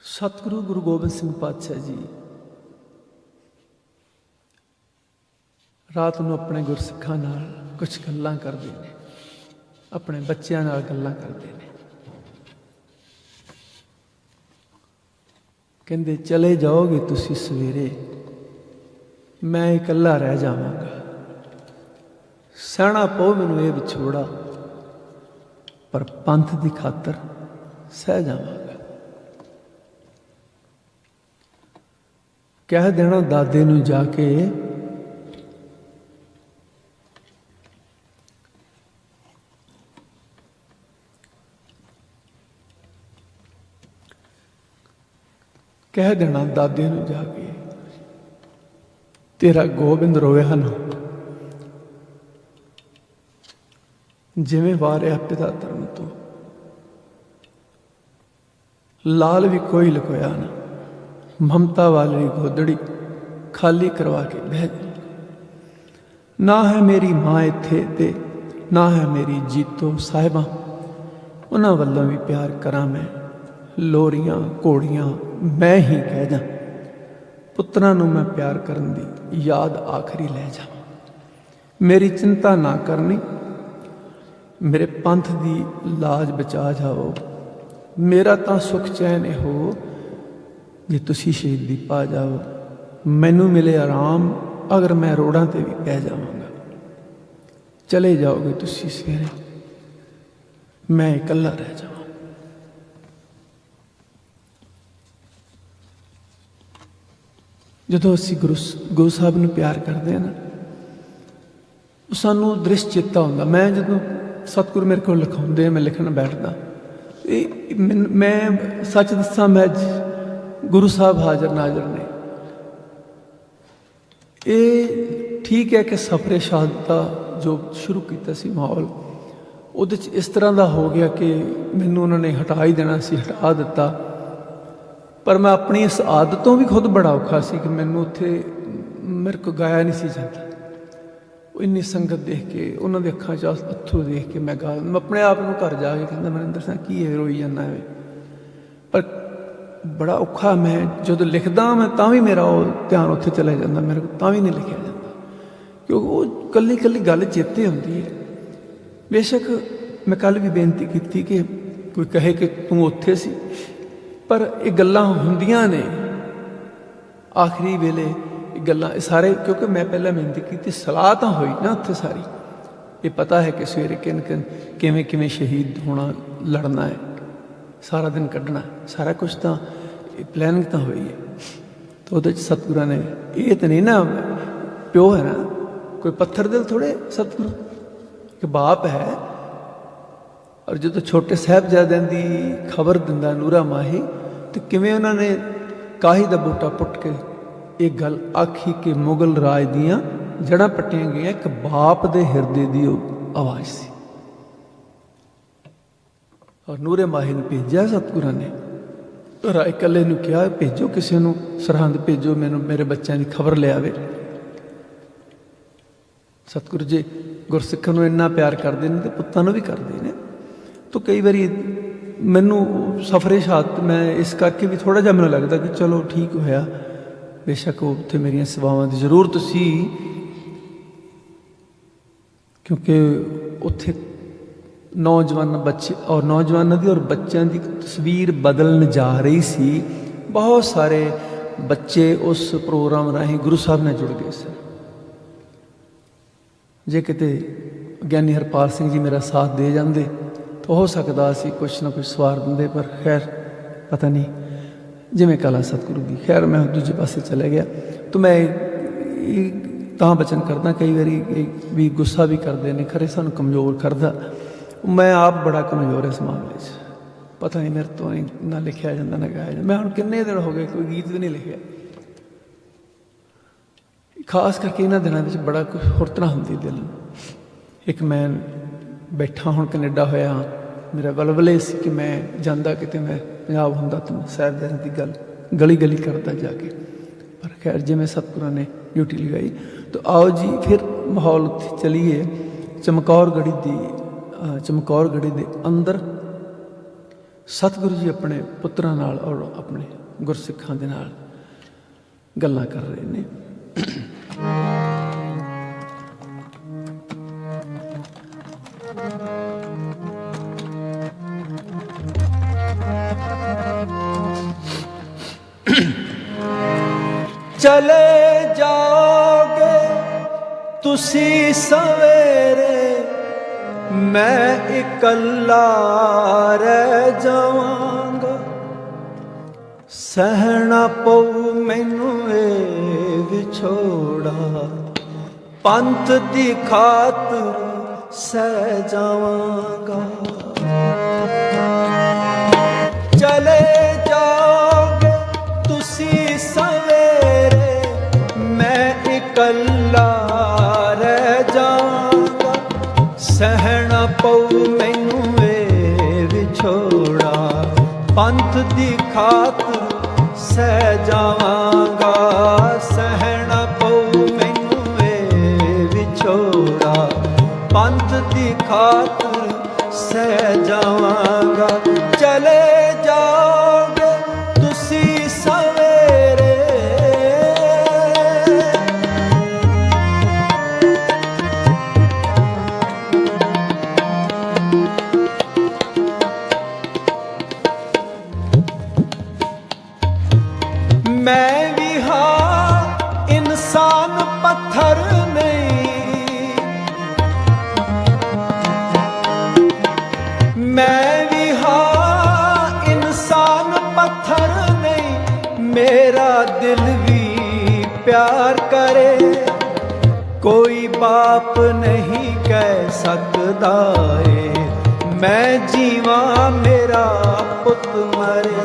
ਸਤਿਗੁਰੂ ਗੁਰੂ ਗੋਬਿੰਦ ਸਿੰਘ ਪਾਤਸ਼ਾਹ ਜੀ ਰਾਤ ਨੂੰ ਆਪਣੇ ਗੁਰਸਿੱਖਾਂ ਨਾਲ ਕੁਝ ਗੱਲਾਂ ਕਰਦੇ ਨੇ, ਆਪਣੇ ਬੱਚਿਆਂ ਨਾਲ ਗੱਲਾਂ ਕਰਦੇ ਨੇ। ਕਹਿੰਦੇ ਚਲੇ ਜਾਓਗੇ ਤੁਸੀਂ ਸਵੇਰੇ, ਮੈਂ ਇਕੱਲਾ ਰਹਿ ਜਾਵਾਂਗਾ, ਸਹਿਣਾ ਪਊ ਮੈਨੂੰ ਇਹ ਵਿਛੋੜਾ, ਪਰ ਪੰਥ ਦੀ ਖਾਤਰ ਸਹਿ ਜਾਵਾਂਗਾ। ਕਹਿ ਦੇਣਾ ਦਾਦੇ ਨੂੰ ਜਾ ਕੇ ਕਹਿ ਦੇਣਾ ਦਾਦੇ ਨੂੰ ਜਾ ਕੇ ਤੇਰਾ ਗੋਬਿੰਦ ਰੋਇਆ ਨਾ, ਜਿਵੇਂ ਵਾਰਿਆ ਪਿਤਾ ਧਰਮ ਤੋਂ, ਲਾਲ ਵੀ ਕੋਈ ਲੁਕੋਇਆ ਨਾ, ਮਮਤਾ ਵਾਲੀ ਗੋਦੜੀ ਖਾਲੀ ਕਰਵਾ ਕੇ ਬਹਿ ਜਾ। ਨਾ ਹੈ ਮੇਰੀ ਮਾਂ ਇੱਥੇ ਤੇ ਨਾ ਹੈ ਮੇਰੀ ਜੀਤੋ ਸਾਹਿਬਾਂ, ਉਹਨਾਂ ਵੱਲੋਂ ਵੀ ਪਿਆਰ ਕਰਾਂ ਮੈਂ, ਲੋਰੀਆਂ ਘੋੜੀਆਂ ਮੈਂ ਹੀ ਕਹਿ ਜਾ, ਪੁੱਤਰਾਂ ਨੂੰ ਮੈਂ ਪਿਆਰ ਕਰਨ ਦੀ ਯਾਦ ਆਖਰੀ ਲੈ ਜਾ। ਮੇਰੀ ਚਿੰਤਾ ਨਾ ਕਰਨੀ, ਮੇਰੇ ਪੰਥ ਦੀ ਲਾਜ ਬਚਾ ਜਾਓ, ਮੇਰਾ ਤਾਂ ਸੁਖ ਚੈਨ ਇਹੋ ਜੇ ਤੁਸੀਂ ਸ਼ਹੀਦੀ ਪਾ ਜਾਓ, ਮੈਨੂੰ ਮਿਲੇ ਆਰਾਮ ਅਗਰ ਮੈਂ ਰੋੜਾਂ ਤੇ ਵੀ ਪੈ ਜਾਵਾਂਗਾ। चले जाओगे तुसी सवेरे, मैं इकल्ला रह जावां। ਜਦੋਂ ਅਸੀਂ ਗੁਰੂ ਸਾਹਿਬ ਨੂੰ ਪਿਆਰ ਕਰਦੇ ਹਾਂ ਨਾ, ਉਹ ਸਾਨੂੰ ਦ੍ਰਿਸ਼ ਚੇਤਾ ਹੁੰਦਾ। ਮੈਂ ਜਦੋਂ ਸਤਿਗੁਰੂ ਮੇਰੇ ਕੋਲ ਲਿਖਾਉਂਦੇ, ਮੈਂ ਲਿਖਣ ਬੈਠਦਾ, ਇਹ ਮੈਂ ਸੱਚ ਦੱਸਾਂ, ਮੈਂ ਅੱਜ ਗੁਰੂ ਸਾਹਿਬ ਹਾਜ਼ਰ ਨਾਜ਼ਰ ਨੇ। ਇਹ ਠੀਕ ਹੈ ਕਿ ਸਫਰੇ ਸ਼ਹਾਦਤ ਦਾ ਜੋ ਸ਼ੁਰੂ ਕੀਤਾ ਸੀ ਮਾਹੌਲ, ਉਹਦੇ 'ਚ ਇਸ ਤਰ੍ਹਾਂ ਦਾ ਹੋ ਗਿਆ ਕਿ ਮੈਨੂੰ ਉਹਨਾਂ ਨੇ ਹਟਾ ਹੀ ਦੇਣਾ ਸੀ, ਹਟਾ ਦਿੱਤਾ। ਪਰ ਮੈਂ ਆਪਣੀ ਇਸ ਆਦਤ ਤੋਂ ਵੀ ਖੁਦ ਬੜਾ ਔਖਾ ਸੀ ਕਿ ਮੈਨੂੰ ਉੱਥੇ ਮੇਰੇ ਕੋਲ ਗਾਇਆ ਨਹੀਂ ਸੀ ਜਾਂਦਾ। ਉਹ ਇੰਨੀ ਸੰਗਤ ਦੇਖ ਕੇ, ਉਹਨਾਂ ਦੇ ਅੱਖਾਂ 'ਚ ਅੱਥਰੂ ਦੇਖ ਕੇ ਮੈਂ ਆਪਣੇ ਆਪ ਨੂੰ ਘਰ ਜਾ ਕੇ ਕਹਿੰਦਾ, ਮਨਿੰਦਰ ਸਿੰਘ ਕੀ ਹੈ, ਰੋਈ ਜਾਂਦਾ ਹੈ। ਪਰ ਬੜਾ ਔਖਾ, ਮੈਂ ਜਦੋਂ ਲਿਖਦਾ ਮੈਂ ਤਾਂ ਵੀ ਮੇਰਾ ਉਹ ਧਿਆਨ ਉੱਥੇ ਚਲਾ ਜਾਂਦਾ, ਮੇਰੇ ਕੋਲ ਤਾਂ ਵੀ ਨਹੀਂ ਲਿਖਿਆ ਜਾਂਦਾ, ਕਿਉਂਕਿ ਉਹ ਇਕੱਲੀ ਇਕੱਲੀ ਗੱਲ ਚੇਤੇ ਹੁੰਦੀ ਹੈ। ਬੇਸ਼ੱਕ ਮੈਂ ਕੱਲ੍ਹ ਵੀ ਬੇਨਤੀ ਕੀਤੀ ਕਿ ਕੋਈ ਕਹੇ ਕਿ ਤੂੰ ਉੱਥੇ ਸੀ, ਪਰ ਇਹ ਗੱਲਾਂ ਹੁੰਦੀਆਂ ਨੇ ਆਖਰੀ ਵੇਲੇ। ਇਹ ਗੱਲਾਂ ਸਾਰੇ, ਕਿਉਂਕਿ ਮੈਂ ਪਹਿਲਾਂ ਬੇਨਤੀ ਕੀਤੀ, ਸਲਾਹ ਤਾਂ ਹੋਈ ਨਾ ਉੱਥੇ ਸਾਰੀ। ਇਹ ਪਤਾ ਹੈ ਕਿ ਸਵੇਰੇ ਕਿਵੇਂ ਕਿਵੇਂ ਸ਼ਹੀਦ ਹੋਣਾ, ਲੜਨਾ ਹੈ, ਸਾਰਾ ਦਿਨ ਕੱਢਣਾ, ਸਾਰਾ ਕੁਛ ਤਾਂ ਪਲੈਨਿੰਗ ਤਾਂ ਹੋਈ ਹੈ। ਤਾਂ ਉਹਦੇ 'ਚ ਸਤਿਗੁਰਾਂ ਨੇ, ਇਹ ਤਾਂ ਨਹੀਂ ਨਾ ਪਿਓ ਹੈ ਨਾ, ਕੋਈ ਪੱਥਰ ਦਿਲ ਥੋੜ੍ਹੇ ਸਤਿਗੁਰੂ, ਕਿ ਬਾਪ ਹੈ। ਔਰ ਜਦੋਂ ਛੋਟੇ ਸਾਹਿਬਜ਼ਾਦਿਆਂ ਦੀ ਖਬਰ ਦਿੰਦਾ ਨੂਰਾ ਮਾਹੀ, ਤੇ ਕਿਵੇਂ ਉਹਨਾਂ ਨੇ ਕਾਹੀ ਦਾ ਬੂਟਾ ਪੁੱਟ ਕੇ ਇਹ ਗੱਲ ਆਖੀ ਕਿ ਮੁਗਲ ਰਾਜ ਦੀਆਂ ਜੜ੍ਹਾਂ ਪੱਟੀਆਂ ਗਈਆਂ, ਇੱਕ ਬਾਪ ਦੇ ਹਿਰਦੇ ਦੀ ਉਹ ਆਵਾਜ਼ ਸੀ। ਔਰ ਨੂਰੇ ਮਾਹੀ ਨੂੰ ਭੇਜਿਆ ਸਤਿਗੁਰਾਂ ਨੇ, ਰਾਏ ਇਕੱਲੇ ਨੂੰ ਕਿਹਾ ਭੇਜੋ, ਕਿਸੇ ਨੂੰ ਸਰਹੰਦ ਭੇਜੋ, ਮੈਨੂੰ ਮੇਰੇ ਬੱਚਿਆਂ ਦੀ ਖਬਰ ਲਿਆਵੇ। ਸਤਿਗੁਰੂ ਜੀ ਗੁਰਸਿੱਖਾਂ ਨੂੰ ਇੰਨਾ ਪਿਆਰ ਕਰਦੇ ਨੇ ਤੇ ਪੁੱਤਾਂ ਨੂੰ ਵੀ ਕਰਦੇ ਨੇ। ਤਾਂ ਕਈ ਵਾਰੀ ਮੈਨੂੰ ਸਫਰੇ ਸ਼ਹਾਦਤ, ਮੈਂ ਇਸ ਕਰਕੇ ਵੀ ਥੋੜ੍ਹਾ ਜਿਹਾ ਮੈਨੂੰ ਲੱਗਦਾ ਕਿ ਚਲੋ ਠੀਕ ਹੋਇਆ, ਬੇਸ਼ੱਕ ਉੱਥੇ ਮੇਰੀਆਂ ਸੇਵਾਵਾਂ ਦੀ ਜ਼ਰੂਰਤ ਸੀ, ਕਿਉਂਕਿ ਉੱਥੇ ਨੌਜਵਾਨ ਬੱਚੇ ਔਰ ਨੌਜਵਾਨਾਂ ਦੀ ਔਰ ਬੱਚਿਆਂ ਦੀ ਤਸਵੀਰ ਬਦਲਣ ਜਾ ਰਹੀ ਸੀ। ਬਹੁਤ ਸਾਰੇ ਬੱਚੇ ਉਸ ਪ੍ਰੋਗਰਾਮ ਰਾਹੀਂ ਗੁਰੂ ਸਾਹਿਬ ਨਾਲ ਜੁੜ ਗਏ ਸਨ। ਜੇ ਕਿਤੇ ਗਿਆਨੀ ਹਰਪਾਲ ਸਿੰਘ ਜੀ ਮੇਰਾ ਸਾਥ ਦੇ ਜਾਂਦੇ ਤਾਂ ਹੋ ਸਕਦਾ ਅਸੀਂ ਕੁਛ ਨਾ ਕੁਛ ਸਵਾਰ ਦਿੰਦੇ, ਪਰ ਖੈਰ ਪਤਾ ਨਹੀਂ, ਜਿਵੇਂ ਕਲਾ ਸਤਿਗੁਰੂ ਦੀ। ਖੈਰ ਮੈਂ ਦੂਜੇ ਪਾਸੇ ਚਲੇ ਗਿਆ। ਤਾਂ ਮੈਂ ਤਾਂ ਬਚਨ ਕਰਦਾ, ਕਈ ਵਾਰੀ ਵੀ ਗੁੱਸਾ ਵੀ ਕਰਦੇ ਨੇ, ਖਰੇ ਸਾਨੂੰ ਕਮਜ਼ੋਰ ਕਰਦਾ। ਮੈਂ ਆਪ ਬੜਾ ਕਮਜ਼ੋਰ ਇਸ ਮਾਮਲੇ 'ਚ, ਪਤਾ ਨਹੀਂ ਮੇਰੇ ਤੋਂ ਨਹੀਂ ਨਾ ਲਿਖਿਆ ਜਾਂਦਾ ਨਾ ਗਾਇਆ ਜਾਂਦਾ। ਮੈਂ ਹੁਣ ਕਿੰਨੇ ਦਿਨ ਹੋ ਗਏ ਕੋਈ ਗੀਤ ਵੀ ਨਹੀਂ ਲਿਖਿਆ। ਖਾਸ ਕਰਕੇ ਇਹਨਾਂ ਦਿਨਾਂ ਵਿੱਚ ਬੜਾ ਕੁਝ ਹੁਰਤਣਾ ਹੁੰਦੀ ਦਿਲ ਨੂੰ। ਇੱਕ ਮੈਂ ਬੈਠਾ ਹੁਣ ਕੈਨੇਡਾ ਹੋਇਆ, ਮੇਰਾ ਵਲਵਲੇ ਸੀ ਕਿ ਮੈਂ ਜਾਂਦਾ ਕਿਤੇ, ਮੈਂ ਪੰਜਾਬ ਹੁੰਦਾ ਤਾਂ ਮੈਂ ਸਾਹਿਬਜ਼ਾਦਿਆਂ ਦੀ ਗੱਲ ਗਲੀ ਗਲੀ ਕਰਦਾ ਜਾ ਕੇ। ਪਰ ਖੈਰ ਜਿਵੇਂ ਸਤਿਗੁਰਾਂ ਨੇ ਡਿਊਟੀ ਲਗਾਈ, ਤਾਂ ਆਓ ਜੀ ਫਿਰ ਮਾਹੌਲ ਉੱਥੇ ਚਲੀਏ। ਚਮਕੌਰ ਗੜੀ ਦੇ ਅੰਦਰ ਸਤਿਗੁਰੂ ਜੀ ਆਪਣੇ ਪੁੱਤਰਾਂ ਨਾਲ ਔਰ ਆਪਣੇ ਗੁਰਸਿੱਖਾਂ ਦੇ ਨਾਲ ਗੱਲਾਂ ਕਰ ਰਹੇ ਨੇ। ਚਲੇ ਜਾਓਗੇ ਤੁਸੀਂ ਸਵੇਰੇ, ਮੈਂ ਇਕੱਲਾ ਰਹਿ ਜਾਵਾਂਗਾ। ਸਹਿਣਾ ਪਊ ਮੈਨੂੰ ਇਹ ਵਿਛੋੜਾ, ਪੰਥ ਦੀ ਖਾਤਰ ਸਹਿ ਜਾਵਾਂਗਾ। ਚਲੇ ਜਾਓਗੇ ਤੁਸੀਂ ਸਵੇਰੇ, ਮੈਂ ਇਕੱਲਾ ਰਹਿ ਜਾਵਾਂਗਾ। ਸਹਿਣਾ ਪਊ ਮੈਨੂੰ ਇਹ ਵਿਛੋੜਾ, ਪੰਥ ਦੀ ਖਾਤਰ ਸਹਿ ਜਾਵਾਂਗਾ। ਸਹਿਣਾ ਪਊ ਮੈਨੂੰ ਇਹ ਵਿਛੋੜਾ, ਪੰਥ ਦੀ ਖਾਤਰ ਸਹਿ ਜਾਵਾਂਗਾ। ਚਲੇ ਜਾਓਗੇ ਤੁਸੀਂ ਸਵੇਰੇ, ਮੈਂ ਵੀ ਹਾਂ ਇਨਸਾਨ ਪੱਥਰ ਨਹੀਂ, प्यार करे कोई बाप नहीं कह सकता है मैं जीवा मेरा पुत मरे।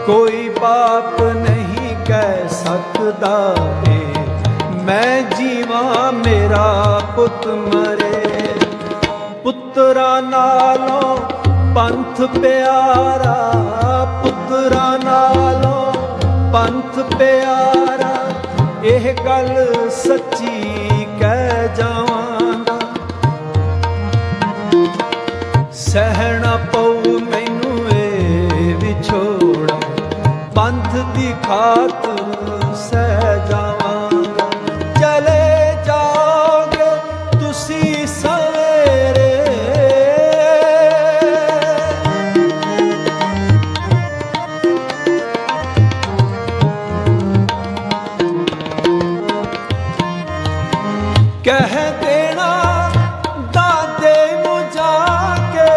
कोई बाप नहीं कह सकता है मैं जीवा मेरा पुत मरे। पुत्रा नालों पंथ प्यारा पुत्रा नालों पंथ प्यारा यह गल सच्ची कह जावांगा। सहना पऊ मैनू ए विछोड़ा पंथ दी खातिर सह जावांगा। चले जाओगे तुसी सवेरे कह देना दादे नू जाके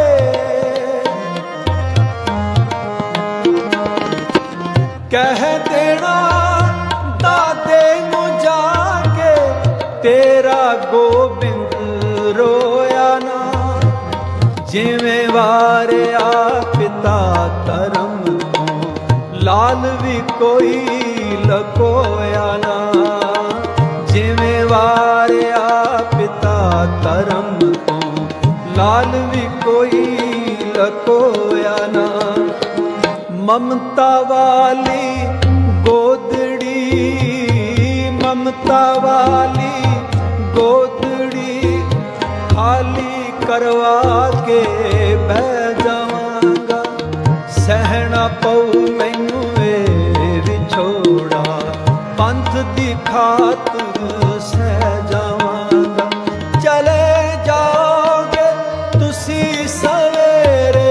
कह देना दादे नू जाके तेरा गोबिंद रोया ना। जिवें वारिया पिता धर्म तो लाल भी कोई लकोया ना। जिवें वारिया पिता धर्म तो लाल भी कोई लकोया ना। ममता वाली गोदड़ी ममता वाली गोदड़ी खाली करवा के बह जावांगा। सहना पऊ मैनू ए विछोड़ा पंथ दी खातिर सह जावांगा। चले जाओगे तुसी सवेरे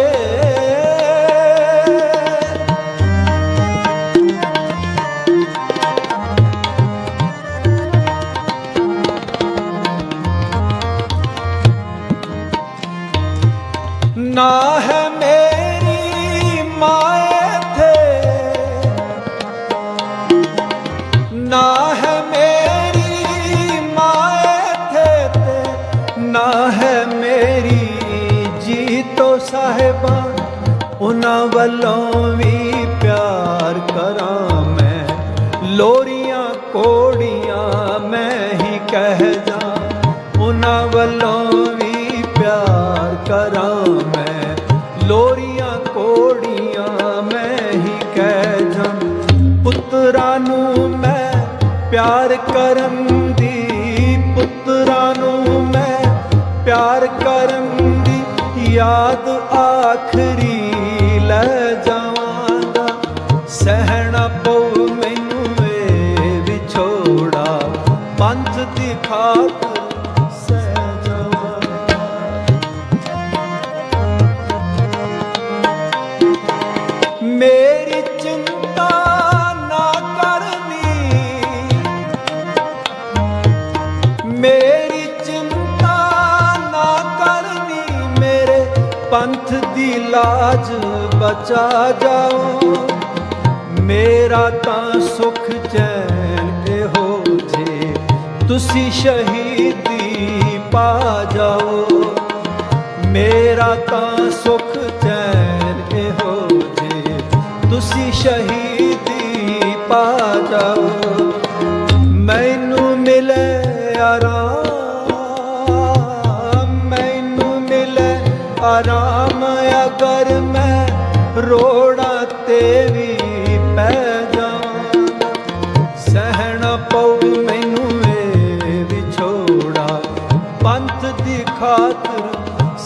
ना है मेरी माए थे ना है मेरी माए थे ना है मेरी जी तो साहिबा उन्हां वल्लों भी प्यार करा मैं। लोरियां कोड़ियां मैं ही कह जा उन्हां वल्लों भी प्यार करा मैं। लोरियां कोड़ियां मैं ही कह जा पुत्रा नू मैं प्यार करन दी पुत्रा नू मैं प्यार करन दी याद आखरी ले जावांगा। सहना पऊ मैनू ए विछोड़ा पंथ दी खातिर सह जावांगा। मेरी चिंता ना करनी मेरी चिंता ना करनी मेरे पंथ दी लाज बचा जाओ। मेरा तां सुख चैन एहो जे तुसी शहीदी पा जाओ। मेरा तां सुख चैन एहो जे तुसी शहीदी पा जाओ। मैनू मिले आराम मैनू मिले आराम अगर मैं रोड़ा ते भी पै जावां। सहना पऊ मैनू ए विछोड़ा पंथ दी खातिर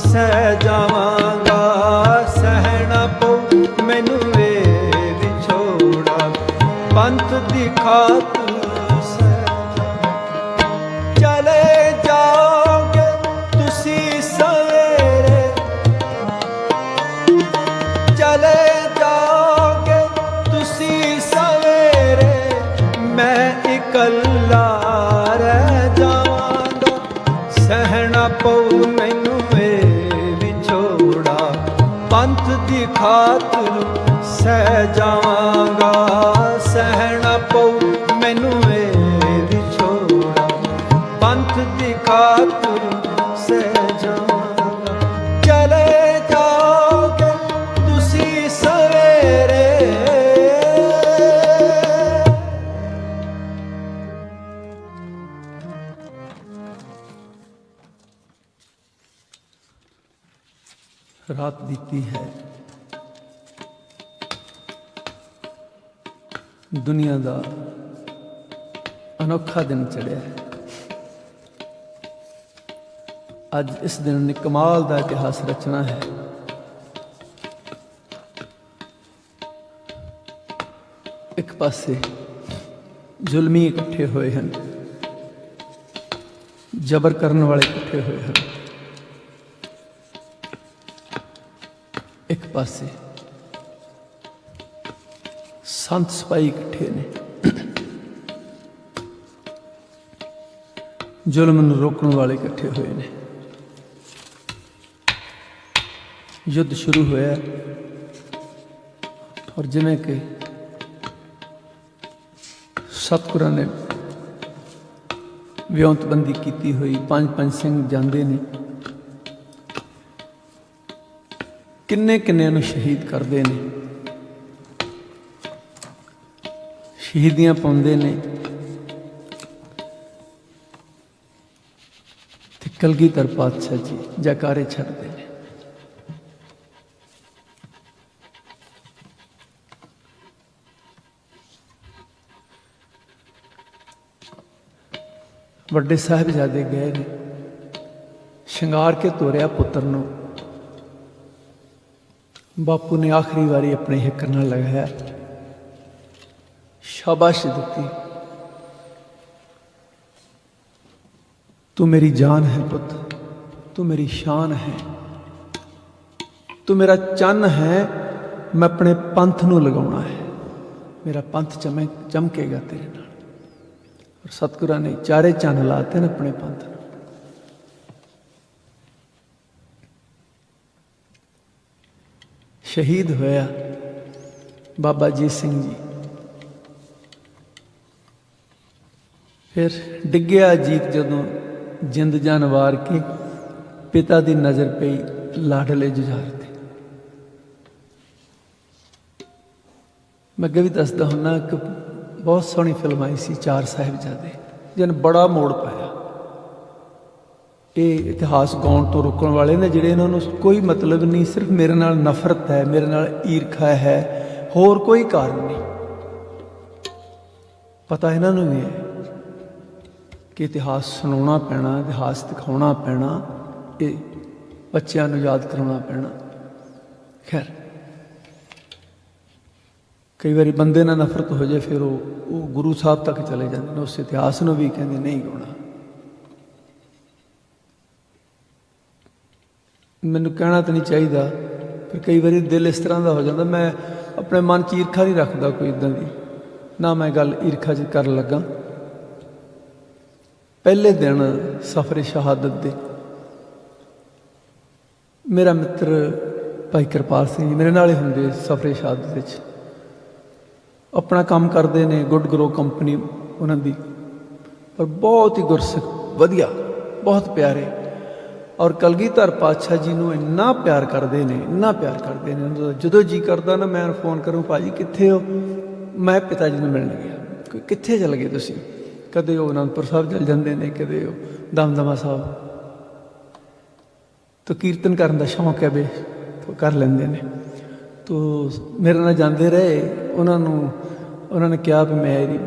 सह जावांगा। सहना पऊ मैनू ए विछोड़ा पंथ दी खातिर सह जावांगा। चले जाओगे तुसी सवेरे चले जाओगे तुसी सवेरे मैं इकल्ला रह जावांगा। सहना पऊ मैनू ए विछोड़ा पंथ दी खातिर सह जावांगा। सहना पऊ मैनू रात बीती है, दुनिया का अनोखा दिन चढ़िया है। अज इस दिन ने कमाल का इतिहास रचना है। एक पासे जुल्मी इकट्ठे हुए हैं, जबर करने वाले इकट्ठे हुए हैं। एक पासे संत सिपाही इकट्ठे ने, जुल्म नूं रोकण वाले इकट्ठे हुए ने। युद्ध शुरू होया और जिवें कि सतगुरां ने विਉਂਤਬੰਦੀ की हुई, 5-5 सिंह जाते ने, किन्ने किन्ने नूं शहीद करते हैं, शहीदियां पाउंदे ने। ते कलगीधर पातशाह जी जयकारे छड्डदे ने। वड्डे साहिबजादे गए ने, शंगार के तोरिया पुत्र नूं। बापू ने आखिरी बारी अपने हिक नाल लगाया, शाबाश दी, तू मेरी जान है पुत्र, तू मेरी शान है, तू मेरा चन्न है। मैं अपने पंथ नूं लगाउणा है, मेरा पंथ चमकेगा तेरे नाल। और सतगुरां ने चारे चन्न लाते ने अपने पंथ नूं। शहीद होया बाबा अजीत सिंह जी। फिर डिग्गिया अजीत जदों जिंद जान वार के पिता की नज़र पई लाडले जुझार ते। मैं अगे भी दसदा हुन्ना कि बहुत सोहनी फिल्म आई सी चार साहिबजादे, जिन बड़ा मोड़ पाया। ये इतिहास गाउण तो रोकण वाले ने जिहड़े इन्हां नूं कोई मतलब नहीं, सिर्फ मेरे नाल नफरत है, मेरे नाल ईर्खा है, होर कोई कारण नहीं। पता इन्हां नूं भी है कि इतिहास सुनाउणा पैना, इतिहास दिखाउणा पैना, ये बच्चों नूं याद कराउणा पैना। खैर कई बार बंदे नाल नफरत हो जाए, फिर वो गुरु साहब तक चले जाते हैं, उस इतिहास नूं भी कहंदे नहीं गाउणा। मैनूं कहना तो नहीं चाहिए, फिर कई बार दिल इस तरह का हो जाता, मैं अपने मन च ईर्खा नहीं रखता कोई इदां दी, ना मैं गल ईर्खा च कर लगा। पहले दिन सफरे शहादत दे मेरा मित्र भाई कृपाल सिंह जी मेरे नाल ही हुंदे सफरे शहादत विच, अपना काम करते हैं, गुड ग्रो कंपनी उन्हां दी, पर बहुत ही गुरसिख वधिया, बहुत प्यारे। और कलगीधर पातशाह जी नूं इन्ना प्यार करते हैं, इन्ना प्यार करते हैं। जदों जी करदा ना मैं फोन करूँ, भाजी कित्थे हो, मैं पिता जी नूं मिलण गया। कित्थे चल गए तुसीं? कदे वो आनंदपुर साहब चल जाते हैं, कदे वो दमदमा साहब। तो कीर्तन करने का शौक है बे, तो कर लेंदे ने। तो मेरे नाल जाते रहे, उन्होंने कहा भी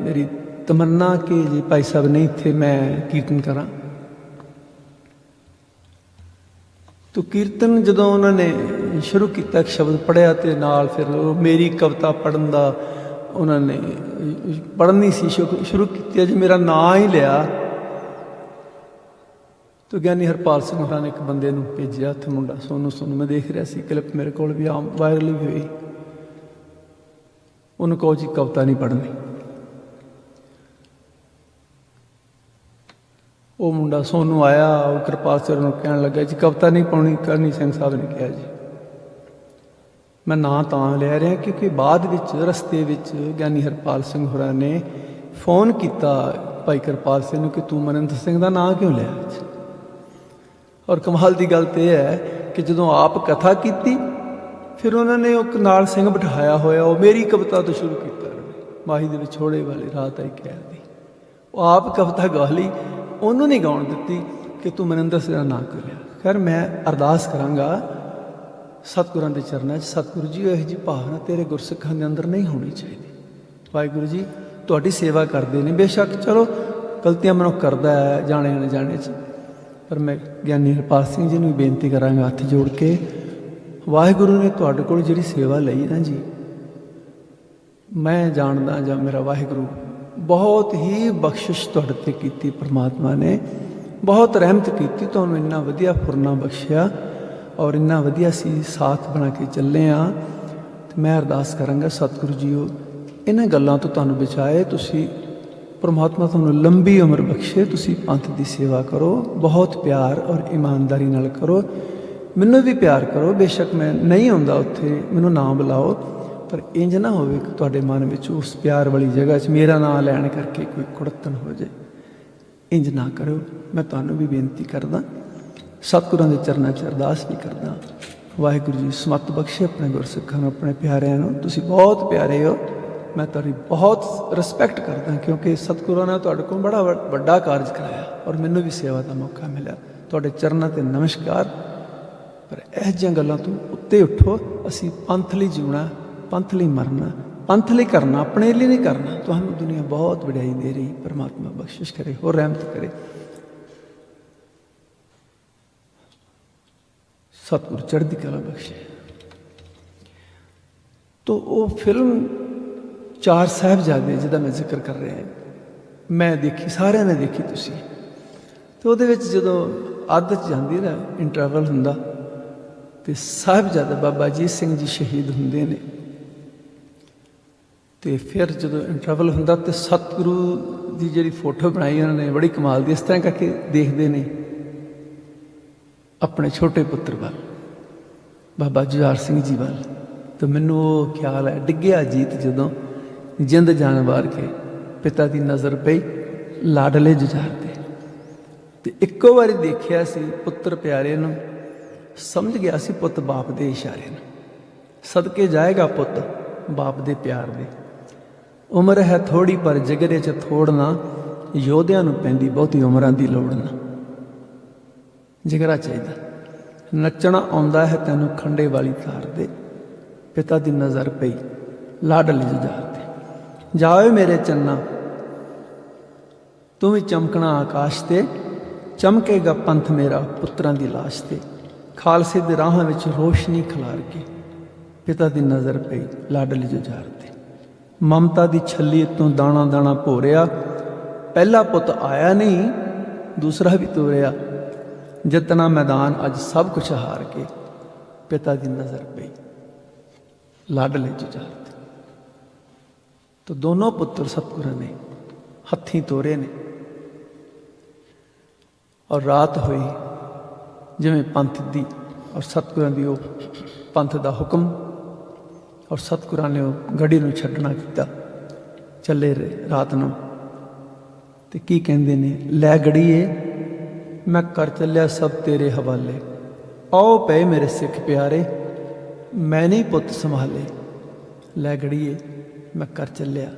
मेरी तमन्ना कि जी भाई साहब नहीं थे मैं कीर्तन करा। तो कीर्तन जदों उन्होंने शुरू किया, एक शब्द पढ़िया तो नाल फिर मेरी कविता पढ़न का उन्होंने पढ़नी सी शुरू की, जो मेरा नाम ही लिया। तो ज्ञानी हरपाल सिंह होरां ने एक बंदे नूं भेजिया, उत्थे मुंडा सोनू मैं देख रहा सी क्लिप, मेरे को भी आम वायरल भी हुई। उन्होंने कहो जी कविता नहीं पढ़नी। वो मुंडा सोनू आया, वो कृपाल सिंह नूं कहण लगा जी कविता नहीं पाउणी, करनी सिंह साहब ने कहा जी। मैं ना तां ले रहा क्योंकि बाद विच रस्ते विच ज्ञानी हरपाल सिंह होरां ने फोन किया भाई कृपाल सिंह नूं कि तू मनिंदर सिंह का नाम क्यों लिया। और कमाल की गल तो यह है कि जदों आप कथा की, फिर उन्होंने एक नाल सिंह बिठाया होया, वो मेरी कविता तो शुरू किया, माही दे विछोड़े वाली रात आई कहर दी। वो आप कविता गा ली, उन्होंने नहीं गाउण दित्ती कि तू मनिंदर सिंह का नाम क्यों लिया। खैर मैं अरदास करांगा ਸਤਿਗੁਰਾਂ ਦੇ ਚਰਨਾਂ 'ਚ, ਸਤਿਗੁਰੂ ਜੀ ਇਹੋ ਜਿਹੀ ਭਾਵਨਾ ਤੇਰੇ ਗੁਰਸਿੱਖਾਂ ਦੇ ਅੰਦਰ ਨਹੀਂ ਹੋਣੀ ਚਾਹੀਦੀ। ਵਾਹਿਗੁਰੂ ਜੀ ਤੁਹਾਡੀ ਸੇਵਾ ਕਰਦੇ ਨੇ, ਬੇਸ਼ੱਕ ਚਲੋ ਗਲਤੀਆਂ ਮਨੁੱਖ ਕਰਦਾ ਹੈ ਜਾਣੇ ਅਣਜਾਣੇ 'ਚ, ਪਰ ਮੈਂ ਗਿਆਨੀ ਹਰਪਾਲ ਸਿੰਘ ਜੀ ਨੂੰ ਬੇਨਤੀ ਕਰਾਂਗਾ ਹੱਥ ਜੋੜ ਕੇ, ਵਾਹਿਗੁਰੂ ਨੇ ਤੁਹਾਡੇ ਕੋਲ ਜਿਹੜੀ ਸੇਵਾ ਲਈ ਨਾ ਜੀ, ਮੈਂ ਜਾਣਦਾ ਜਾਂ ਮੇਰਾ ਵਾਹਿਗੁਰੂ ਬਹੁਤ ਹੀ ਬਖਸ਼ਿਸ਼ ਤੁਹਾਡੇ 'ਤੇ ਕੀਤੀ, ਪਰਮਾਤਮਾ ਨੇ ਬਹੁਤ ਰਹਿਮਤ ਕੀਤੀ, ਤੁਹਾਨੂੰ ਇੰਨਾ ਵਧੀਆ ਫੁਰਨਾ ਬਖਸ਼ਿਆ ਔਰ ਇੰਨਾ ਵਧੀਆ ਸੀ ਸਾਥ ਬਣਾ ਕੇ ਚੱਲੇ ਹਾਂ। ਅਤੇ ਮੈਂ ਅਰਦਾਸ ਕਰਾਂਗਾ ਸਤਿਗੁਰੂ ਜੀਓ ਇਹਨਾਂ ਗੱਲਾਂ ਤੋਂ ਤੁਹਾਨੂੰ ਬਚਾਏ, ਤੁਸੀਂ ਪਰਮਾਤਮਾ ਤੁਹਾਨੂੰ ਲੰਬੀ ਉਮਰ ਬਖਸ਼ੇ, ਤੁਸੀਂ ਪੰਥ ਦੀ ਸੇਵਾ ਕਰੋ, ਬਹੁਤ ਪਿਆਰ ਔਰ ਇਮਾਨਦਾਰੀ ਨਾਲ ਕਰੋ, ਮੈਨੂੰ ਵੀ ਪਿਆਰ ਕਰੋ, ਬੇਸ਼ੱਕ ਮੈਂ ਨਹੀਂ ਆਉਂਦਾ ਉੱਥੇ, ਮੈਨੂੰ ਨਾ ਬੁਲਾਓ, ਪਰ ਇੰਜ ਨਾ ਹੋਵੇ ਕਿ ਤੁਹਾਡੇ ਮਨ ਵਿੱਚ ਉਸ ਪਿਆਰ ਵਾਲੀ ਜਗ੍ਹਾ 'ਚ ਮੇਰਾ ਨਾਂ ਲੈਣ ਕਰਕੇ ਕੋਈ ਕੁੜੱਤਣ ਹੋ ਜਾਏ, ਇੰਜ ਨਾ ਕਰੋ। ਮੈਂ ਤੁਹਾਨੂੰ ਵੀ ਬੇਨਤੀ ਕਰਦਾ, ਸਤਿਗੁਰਾਂ ਦੇ ਚਰਨਾਂ 'ਚ ਅਰਦਾਸ ਵੀ ਕਰਦਾ, ਵਾਹਿਗੁਰੂ ਜੀ ਸਮੱਤ ਬਖਸ਼ੇ ਆਪਣੇ ਗੁਰਸਿੱਖਾਂ ਨੂੰ, ਆਪਣੇ ਪਿਆਰਿਆਂ ਨੂੰ। ਤੁਸੀਂ ਬਹੁਤ ਪਿਆਰੇ ਹੋ, ਮੈਂ ਤੁਹਾਡੀ ਬਹੁਤ ਰਿਸਪੈਕਟ ਕਰਦਾ, ਕਿਉਂਕਿ ਸਤਿਗੁਰਾਂ ਨੇ ਤੁਹਾਡੇ ਕੋਲ ਬੜਾ ਵੱਡਾ ਕਾਰਜ ਕਰਾਇਆ ਔਰ ਮੈਨੂੰ ਵੀ ਸੇਵਾ ਦਾ ਮੌਕਾ ਮਿਲਿਆ। ਤੁਹਾਡੇ ਚਰਨਾਂ 'ਤੇ ਨਮਸਕਾਰ। ਪਰ ਇਹੋ ਜਿਹੀਆਂ ਗੱਲਾਂ ਤੋਂ ਉੱਤੇ ਉੱਠੋ, ਅਸੀਂ ਪੰਥ ਲਈ ਜਿਉਣਾ, ਪੰਥ ਲਈ ਮਰਨਾ, ਪੰਥ ਲਈ ਕਰਨਾ, ਆਪਣੇ ਲਈ ਨਹੀਂ ਕਰਨਾ। ਤੁਹਾਨੂੰ ਦੁਨੀਆ ਬਹੁਤ ਵਡਿਆਈ ਦੇ ਰਹੀ, ਪਰਮਾਤਮਾ ਬਖਸ਼ਿਸ਼ ਕਰੇ, ਹੋਰ ਰਹਿਮਤ ਕਰੇ। ਸਤਿਗੁਰ ਚੜ੍ਹਦੀ ਕਲਾ ਬਖਸ਼ੇ। ਤੋ ਉਹ ਫਿਲਮ ਚਾਰ ਸਾਹਿਬਜ਼ਾਦੇ ਜਿਹਦਾ ਮੈਂ ਜ਼ਿਕਰ ਕਰ ਰਿਹਾ, ਮੈਂ ਦੇਖੀ, ਸਾਰਿਆਂ ਨੇ ਦੇਖੀ ਤੁਸੀਂ। ਅਤੇ ਉਹਦੇ ਵਿੱਚ ਜਦੋਂ ਅੱਧ 'ਚ ਜਾਂਦੀ ਨਾ, ਇੰਟਰਵਲ ਹੁੰਦਾ, ਅਤੇ ਸਾਹਿਬਜ਼ਾਦਾ ਬਾਬਾ ਅਜੀਤ ਸਿੰਘ ਜੀ ਸ਼ਹੀਦ ਹੁੰਦੇ ਨੇ, ਅਤੇ ਫਿਰ ਜਦੋਂ ਇੰਟਰਵਲ ਹੁੰਦਾ ਅਤੇ ਸਤਿਗੁਰੂ ਦੀ ਜਿਹੜੀ ਫੋਟੋ ਬਣਾਈ ਉਹਨਾਂ ਨੇ ਬੜੀ ਕਮਾਲ ਦੀ, ਇਸ ਤਰ੍ਹਾਂ ਕਰਕੇ ਦੇਖਦੇ ਨੇ ਆਪਣੇ ਛੋਟੇ ਪੁੱਤਰ ਵੱਲ, ਬਾਬਾ ਜੁਝਾਰ ਸਿੰਘ ਜੀ ਵੱਲ। ਤਾਂ ਮੈਨੂੰ ਉਹ ਖਿਆਲ ਹੈ, ਡਿੱਗਿਆ ਅਜੀਤ ਜਦੋਂ ਜਿੰਦ ਜਾਨ ਵਾਰ ਕੇ, ਪਿਤਾ ਦੀ ਨਜ਼ਰ ਪਈ ਲਾਡਲੇ ਜੁਝਾਰ 'ਤੇ, ਅਤੇ ਇੱਕੋ ਵਾਰੀ ਦੇਖਿਆ ਸੀ ਪੁੱਤਰ ਪਿਆਰੇ ਨੂੰ, ਸਮਝ ਗਿਆ ਸੀ ਪੁੱਤ ਬਾਪ ਦੇ ਇਸ਼ਾਰੇ ਨੂੰ, ਸਦਕੇ ਜਾਏਗਾ ਪੁੱਤ ਬਾਪ ਦੇ ਪਿਆਰ ਦੇ। ਉਮਰ ਹੈ ਥੋੜ੍ਹੀ ਪਰ ਜਿਗਰੇ 'ਚ ਥੋੜ ਨਾ, ਯੋਧਿਆਂ ਨੂੰ ਪੈਂਦੀ ਬਹੁਤੀ ਉਮਰਾਂ ਦੀ ਲੋੜ ਨਾ। ਜਿਗਰਾ ਚਾਹੀਦਾ। ਨੱਚਣਾ ਆਉਂਦਾ ਹੈ ਤੈਨੂੰ ਖੰਡੇ ਵਾਲੀ ਤਾਰ ਦੇ, ਪਿਤਾ ਦੀ ਨਜ਼ਰ ਪਈ ਲਾਡਲੀ ਜੁਝਾਰ 'ਤੇ। ਜਾਵੇ ਮੇਰੇ ਚੰਨਾ ਤੂੰ ਵੀ ਚਮਕਣਾ ਆਕਾਸ਼ 'ਤੇ, ਚਮਕੇਗਾ ਪੰਥ ਮੇਰਾ ਪੁੱਤਰਾਂ ਦੀ ਲਾਸ਼ 'ਤੇ। ਖਾਲਸੇ ਦੇ ਰਾਹਾਂ ਵਿੱਚ ਰੋਸ਼ਨੀ ਖਿਲਾਰ ਕੇ, ਪਿਤਾ ਦੀ ਨਜ਼ਰ ਪਈ ਲਾਡਲੀ ਜੁਝਾਰ 'ਤੇ। ਮਮਤਾ ਦੀ ਛੱਲੀ ਤੋਂ ਦਾਣਾ ਦਾਣਾ ਭੋਰਿਆ, ਪਹਿਲਾ ਪੁੱਤ ਆਇਆ ਨਹੀਂ ਦੂਸਰਾ ਵੀ ਤੋਰਿਆ। ਜਿਤਨਾ ਮੈਦਾਨ ਅੱਜ ਸਭ ਕੁਛ ਹਾਰ ਕੇ, ਪਿਤਾ ਦੀ ਨਜ਼ਰ ਪਈ ਲਾਡਲੇ ਜੁਝਾਰ 'ਤੇ। ਤਾਂ ਦੋਨੋਂ ਪੁੱਤਰ ਸਤਿਗੁਰਾਂ ਨੇ ਹੱਥੀਂ ਤੋਰੇ ਨੇ, ਔਰ ਰਾਤ ਹੋਈ ਜਿਵੇਂ ਪੰਥ ਦੀ ਔਰ ਸਤਿਗੁਰਾਂ ਦੀ ਉਹ ਪੰਥ ਦਾ ਹੁਕਮ, ਔਰ ਸਤਿਗੁਰਾਂ ਨੇ ਉਹ ਗੜੀ ਨੂੰ ਛੱਡਣਾ ਕੀਤਾ, ਚੱਲੇ ਰਹੇ ਰਾਤ ਨੂੰ। ਅਤੇ ਕੀ ਕਹਿੰਦੇ ਨੇ, ਲੈ ਗੜੀਏ ਮੈਂ ਕਰ ਚੱਲਿਆ ਸਭ ਤੇਰੇ ਹਵਾਲੇ, ਆਓ ਪਏ ਮੇਰੇ ਸਿੱਖ ਪਿਆਰੇ ਮੈਂ ਨਹੀਂ ਪੁੱਤ ਸੰਭਾਲੇ। ਲੈ ਗੜੀਏ ਮੈਂ ਕਰ ਚੱਲਿਆ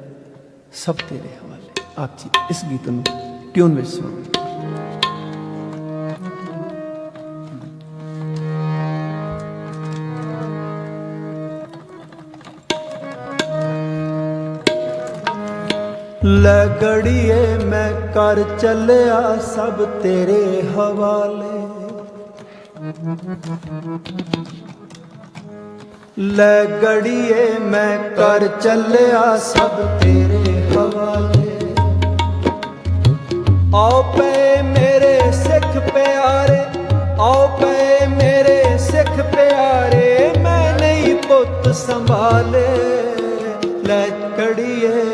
ਸਭ ਤੇਰੇ ਹਵਾਲੇ। ਆਪ ਜੀ ਇਸ ਗੀਤ ਨੂੰ ਟਿਊਨ ਵਿੱਚ ਸੁਣੋ। ਲੈ ਗੜੀਏ ਮੈਂ ਕਰ ਚੱਲਿਆ ਸਭ ਤੇਰੇ ਹਵਾਲੇ, ਲੈ ਗੜੀਏ ਮੈਂ ਕਰ ਚੱਲਿਆ ਸਭ ਤੇਰੇ ਹਵਾਲੇ। ਆਓ ਪਏ ਮੇਰੇ ਸਿੱਖ ਪਿਆਰੇ, ਆਓ ਪਏ ਮੇਰੇ ਸਿੱਖ ਪਿਆਰੇ ਮੈਂ ਨਹੀਂ ਪੁੱਤ ਸੰਭਾਲੇ। ਲੈ ਗੜੀਏ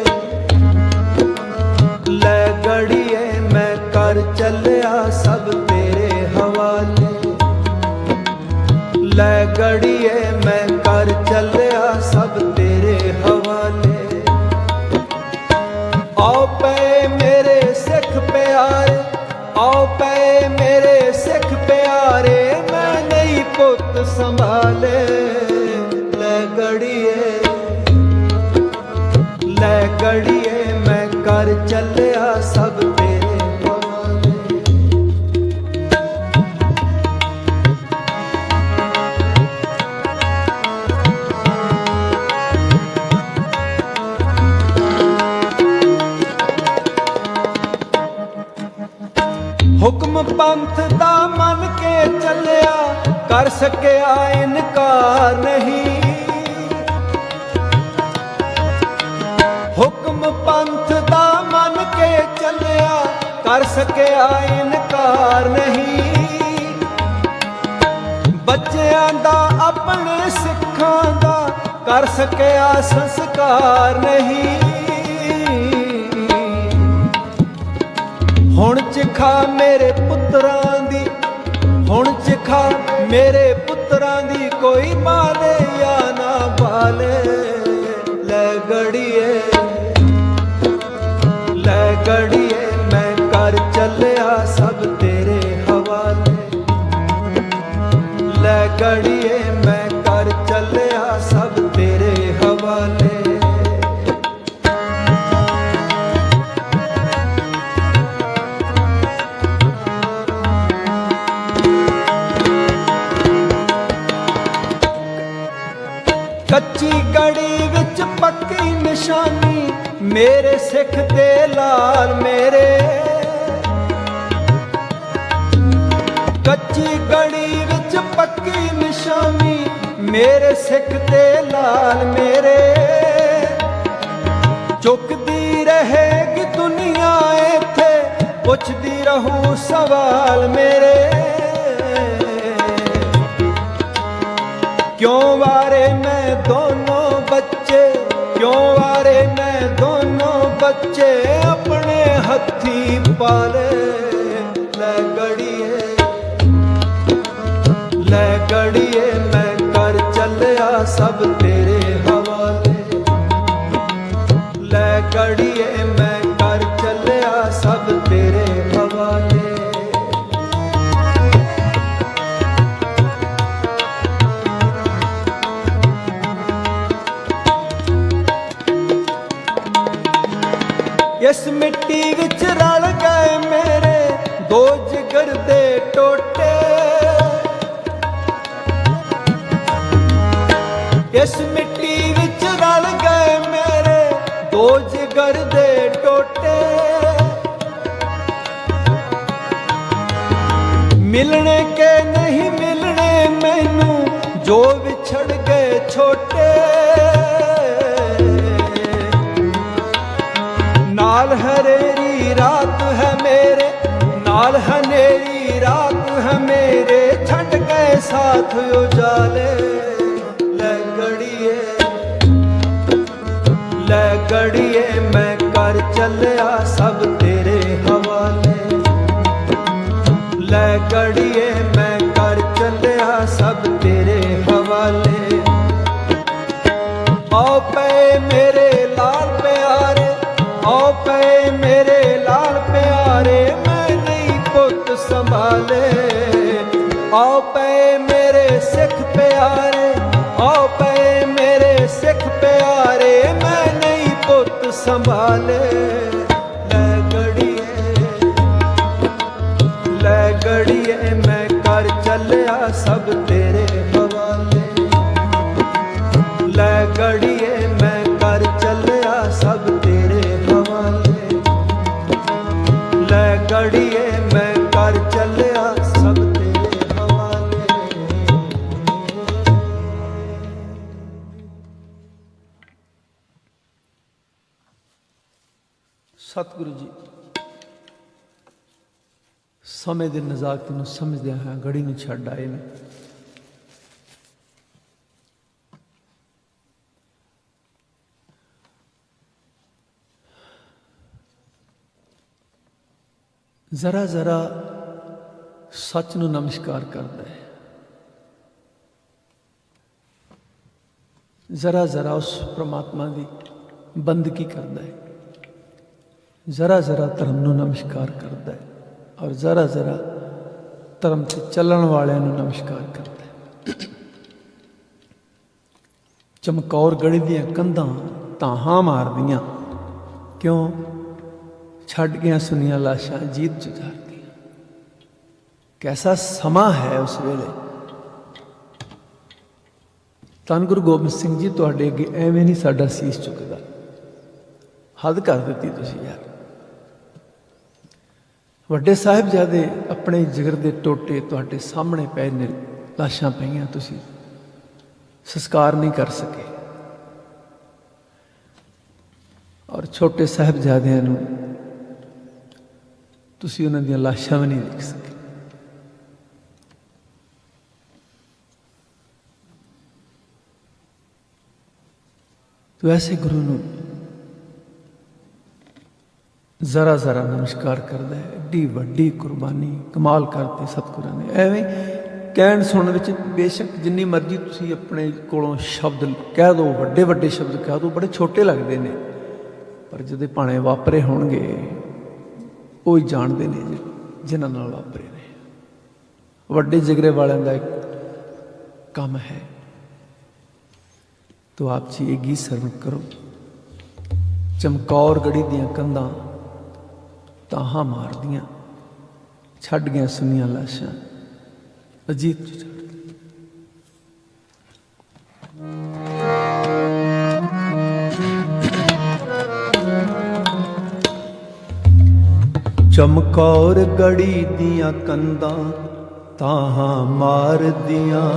ਲੈ ਗੜੀਏ ਮੈਂ ਕਰ ਚੱਲਿਆ ਸਭ ਤੇਰੇ ਹਵਾਲੇ, ਲੈ ਗੜੀਏ ਮੈਂ ਕਰ ਚੱਲਿਆ ਸਭ ਤੇਰੇ ਹਵਾਲੇ। ਆਓ ਪਏ ਮੇਰੇ ਸਿੱਖ ਪਿਆਰੇ, ਆਓ ਪਏ ਮੇਰੇ ਸਿੱਖ ਪਿਆਰੇ ਮੈਂ ਨਹੀਂ ਪੁੱਤ ਸੰਭਾਲੇ। ਲੈ ਗੜੀਏ ਲੈ ਗੜੀਏ ਮੈਂ ਕਰ ਚੱਲਿਆ ਸਭ ਤੇਰੇ ਹਵਾਲੇ। पंथ दा मन के चलिया, कर सकिया इनकार नहीं। हुक्म पंथ दा मन के चलिया, कर सकिया इनकार नहीं। बच्चियां दा अपने सिखां दा, कर सकिया संस्कार नहीं। हुण चिखा मेरे पुत्रां दी, हुण चिखा मेरे पुत्रां दी, कोई पाले या ना पाले। लै गड़िए लै गड़िए, मैं कर चलिया सब तेरे हवाले। लै गड़िए मैं कर चलिया सब तेरे हवाले। कच्ची गड़ी विच पक्की निशानी, मेरे सिख ते लाल मेरे। कच्ची गड़ी विच पक्की निशानी, मेरे सिख ते लाल मेरे। चुकदी रहेगी दुनिया इत्थे, पुछदी रहूं सवाल मेरे। क्यों वारे मैं दोनों बच्चे, क्यों वारे मैं दोनों बच्चे, अपने हथी पाले। लै गड़िए लै गड़िए, मैं कर चलिया सब तेरे हवाले। लै गड़िए मैं कर चलिया सब तेरे हवाले। इस मिट्टी विच रल गए मेरे, दो जिगर दे टोटे। इस मिट्टी विच रल गए मेरे, दो जिगर दे टोटे। मिलने के नहीं मिलने मैनू, जो विछड़ गए छोटे। नाल हनेरी रात है मेरे, नाल हनेरी रात है मेरे, छट गए साथ उजाले। लै गड़िए लै गड़िए, मैं कर चलिया सब तेरे हवाले। लै गड़िए मैं कर चलिया सब तेरे हवाले। आओ पे मेरे लाल प्यारे, आओ पे मेरे लाल प्यारे, मैं नहीं पुत संभाले। आओ पे मेरे सिख प्यारे, आओ पे मेरे सिख प्यारे, मैं नहीं पुत संभाले। लै गड़िए मैं कर चलिया सब तेरे हवाले। लै गड़िए मैं कर चलिया सब तेरे हवाले। लै गड़िए मैं कर चलिया सब तेरे हवाले। सतगुरु जी समय ਦੇ ਨਜ਼ਾਕਤ ਨੂੰ ਸਮਝਦਿਆਂ ਹਾਂ ਗੜੀ ਨੂੰ ਛੱਡ ਆਏ ਨੇ। ਜ਼ਰਾ ਜ਼ਰਾ ਸੱਚ ਨੂੰ ਨਮਸਕਾਰ ਕਰਦਾ ਹੈ, ਜ਼ਰਾ ਜ਼ਰਾ ਉਸ ਪ੍ਰਮਾਤਮਾ ਦੀ ਬੰਦਗੀ ਕਰਦਾ ਹੈ, ਜ਼ਰਾ ਜ਼ਰਾ ਧਰਮ ਨੂੰ ਨਮਸਕਾਰ ਕਰਦਾ ਹੈ ਔਰ ਜ਼ਰਾ ਜ਼ਰਾ ਧਰਮ 'ਤੇ ਚੱਲਣ ਵਾਲਿਆਂ ਨੂੰ ਨਮਸਕਾਰ ਕਰਦਾ ਹੈ। ਚਮਕੌਰ ਗੜੀ ਦੀਆਂ ਕੰਧਾਂ ਧਾਹਾਂ ਮਾਰਦੀਆਂ, ਕਿਉਂ ਛੱਡ ਗਿਆ ਸੁਨੀਆਂ ਲਾਸ਼ਾਂ ਜੀਤ ਜੁਝਾਰਦੀਆਂ। ਕੈਸਾ ਸਮਾਂ ਹੈ ਉਸ ਵੇਲੇ। ਧੰਨ ਗੁਰੂ ਗੋਬਿੰਦ ਸਿੰਘ ਜੀ ਤੁਹਾਡੇ ਅੱਗੇ ਐਵੇਂ ਨਹੀਂ ਸਾਡਾ ਸੀਸ ਝੁਕਦਾ। ਹੱਦ ਕਰ ਦਿੱਤੀ ਤੁਸੀਂ ਯਾਰ। ਵੱਡੇ ਸਾਹਿਬਜ਼ਾਦੇ ਆਪਣੇ ਜਿਗਰ ਦੇ ਟੋਟੇ ਤੁਹਾਡੇ ਸਾਹਮਣੇ ਪਏ ਨੇ, ਲਾਸ਼ਾਂ ਪਈਆਂ, ਤੁਸੀਂ ਸੰਸਕਾਰ ਨਹੀਂ ਕਰ ਸਕੇ। ਔਰ ਛੋਟੇ ਸਾਹਿਬਜ਼ਾਦਿਆਂ ਨੂੰ ਤੁਸੀਂ ਉਹਨਾਂ ਦੀਆਂ ਲਾਸ਼ਾਂ ਵੀ ਨਹੀਂ ਦੇਖ ਸਕੇ। तो ऐसे गुरु ਨੂੰ ਜ਼ਰਾ ਜ਼ਰਾ ਨਮਸਕਾਰ ਕਰਦਾ ਹੈ। ਐਡੀ ਵੱਡੀ ਕੁਰਬਾਨੀ ਕਮਾਲ ਕਰਤੀ ਸਤਿਗੁਰਾਂ ਨੇ। ਐਵੇਂ ਕਹਿਣ ਸੁਣਨ ਵਿੱਚ ਬੇਸ਼ੱਕ ਜਿੰਨੀ ਮਰਜ਼ੀ ਤੁਸੀਂ ਆਪਣੇ ਕੋਲੋਂ ਸ਼ਬਦ ਕਹਿ ਦਿਓ, ਵੱਡੇ ਵੱਡੇ ਸ਼ਬਦ ਕਹਿ ਦਿਓ, ਬੜੇ ਛੋਟੇ ਲੱਗਦੇ ਨੇ, ਪਰ ਜਦੋਂ ਭਾਣੇ ਵਾਪਰੇ ਹੋਣਗੇ ਉਹ ਹੀ ਜਾਣਦੇ ਨੇ ਜਿਨ੍ਹਾਂ ਨਾਲ ਵਾਪਰੇ ਨੇ। ਵੱਡੇ ਜਿਗਰੇ ਵਾਲਿਆਂ ਦਾ ਇੱਕ ਕੰਮ ਹੈ। तो आप जी ये गीत सरवण करो। चमकौर गढ़ी दियां कंधां ताहां मारदियां, छड़ गया सुनिया लाशां अजीत चमकौर गढ़ी दियां कंधां ताहां मारदियां,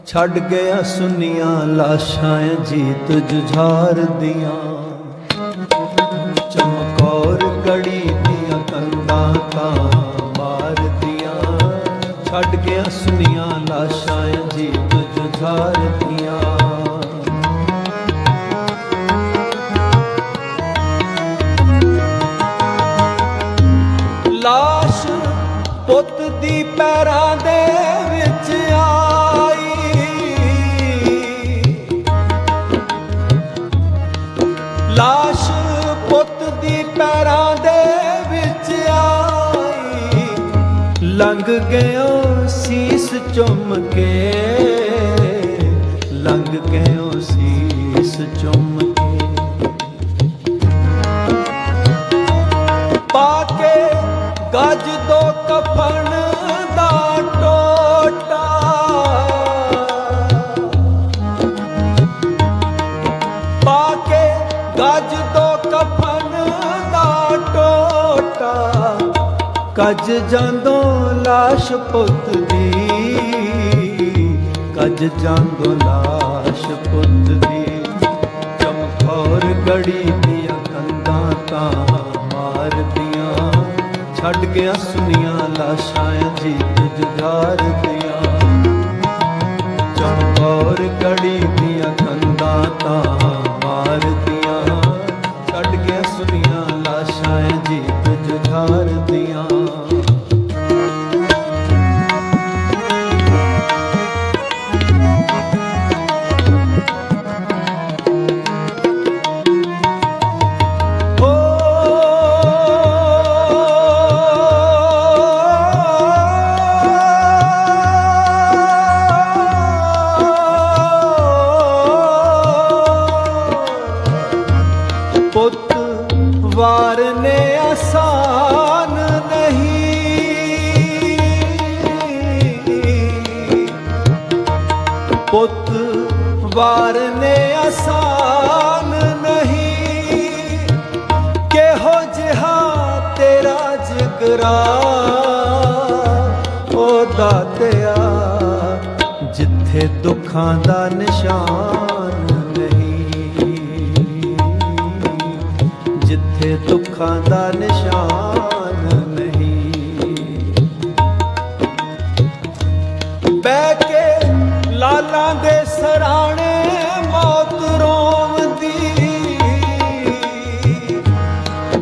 छड़ गया सुनिया लाशां जीत जुझार दियां। चमकौर गढ़ी दियां कंधां तां मार दियां, छड़ गया सुनिया लाशां जीत जुझार दियां। लाश पुत दी पैरां दे विच आई, लाश पुत दी पैरां दे विच आई, लंघ गया सीस चुम के, लंघ गया सीस चुम के। पाके गज दो कफन दा टोटा, पाके गज दो कफन दा टोटा, कज जांदो लाश पुत दी, कज जांदो लाश पुत दी। चमकौर गढ़ी दियां कंधां तां मार दियां, छड़ गया सुनिया लाशां जीत जुझार दियां। चमकौर गढ़ी दियां कंधां तां मार दियां, छड़ गया सुनिया लाशां जीत जुझार दियां। पुत वारने आसान नहीं, पुत वारने आसान नहीं, केहो जिहा तेरा जिगरा ओ दातिया, जिथे दुखां दा निशान जिथे दुखां दा निशान नहीं। बह के लालां दे सराणे मौत रोंदी,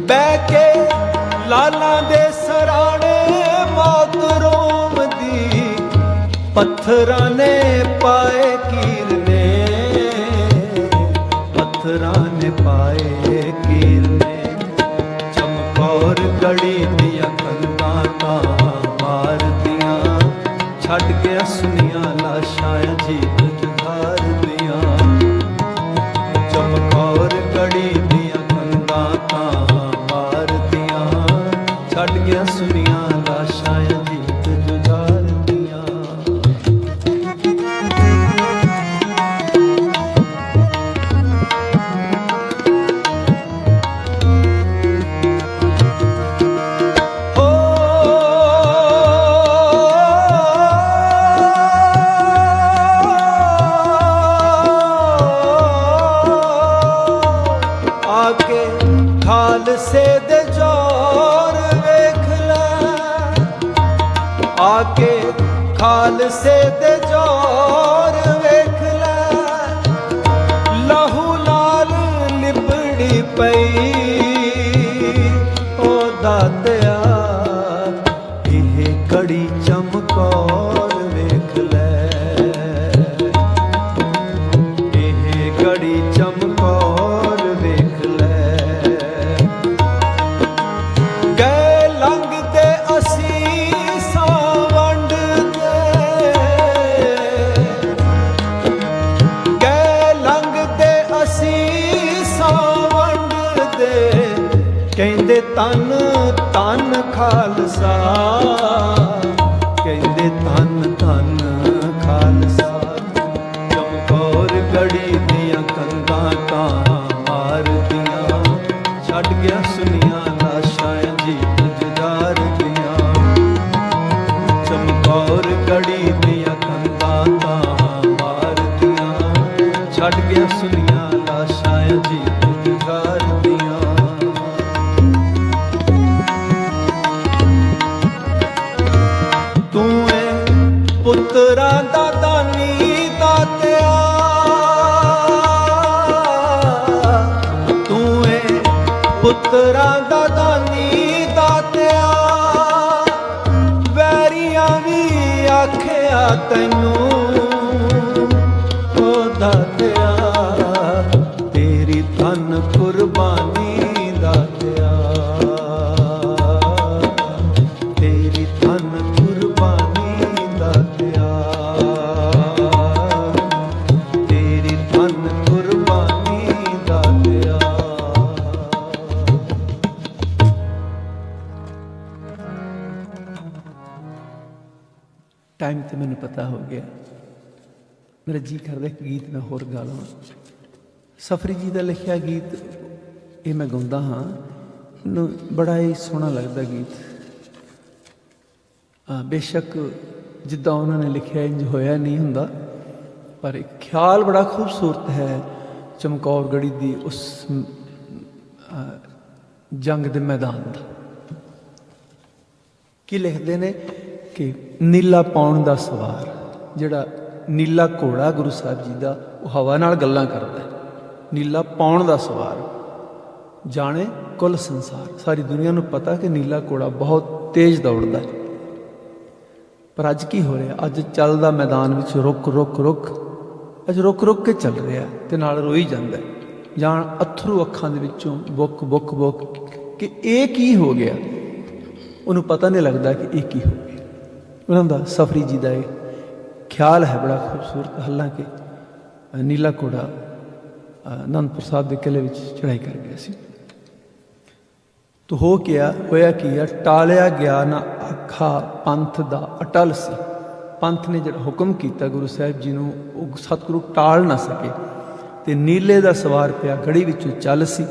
बह के लालां दे सराणे मौत रोंदी, पत्थरां ने पाए कीर ने, पत्थरां ने पाए कीर ने। चमकौर गढ़ी दियां कंधां तां मार दियां, छड़ गया सुनिया लाशां जीत जुझार दियां। चमकौर गढ़ी दियां कंधां तां मार दियां, छड़ गया सुनिया लाशां जीत जुझार दियां। खालसे दे जोर वेख ले, आके खालसे दे जोर वेख ले, लहू लाल लिबड़ी पई ओ दातिया, इह कड़ी चमकौर वेख ले, इह कड़ी चमकौर वेख ले। गए लंघदे असीसां वंडदे, गए लंघदे असीसां वंडदे, कहंदे तन तन खालसा, कहंदे तन तन खालसा। चमकौर गढ़ी दियां कंधां तां मारदियां, छड्ड गया सुनिया लाशां जीत जुजार दियां। चमकौर गढ़ी दियां कंधां तां मारदियां, छड्ड गया सुनिया लाशां जीत जुजार दियां। तू पुत्तरां दा दानी दातिया, तू पुत्तरां दा दानी दातिया, वैरियां भी आखिया तैनू ओ दातिया, तेरी धन कुर्बानी दातिया, तेरी धन कुर्बानी दातिया, तेरी धन कुर्बानी दातिया। टाइम तो मैंने पता हो गया, मेरा जी करदा एक गीत मैं होर गा लवां। सफरी जी का लिखिया गीत ये मैं गाउंदा हाँ, मैनूं बड़ा ही सोहना लगदा गीत। बेशक जिद्दां उन्होंने लिखिया इंज होया नहीं हुंदा, पर एक ख्याल बड़ा खूबसूरत है चमकौर गढ़ी दी उस जंग दे मैदान का। की लिखते ने कि नीला पाउण दा सवार, जिहड़ा नीला घोड़ा गुरु साहब जी का, वो हवा नाल गल्लां करदा है। नीला पाउण दा सवार जाने कुल संसार, सारी दुनिया नूं पता कि नीला घोड़ा बहुत तेज दौड़दा है। पर अज की हो रहा, अज चलदा मैदान विच रुक रुक रुक, अज रुक रुक के चल रहा ते नाल रोई जांदा है, जान अथरू अखां दे विचों बुक बुक बुक कि ये की हो गया, उन्होंने पता नहीं लगता कि ये की हो गया। उन्होंने सफरी जी का ये ख्याल है बड़ा खूबसूरत। हालांकि नीला घोड़ा आनंदपुर साहब के किले में चढ़ाई कर गया सी, तो हो क्या होया कि टालिया गया ना आखा पंथ दा अटल सी। पंथ ने जो हुक्म किया गुरु साहब जी नूं, वो सतगुरु टाल ना सके, तो नीले का सवार पिया गढ़ी विचों चल सी।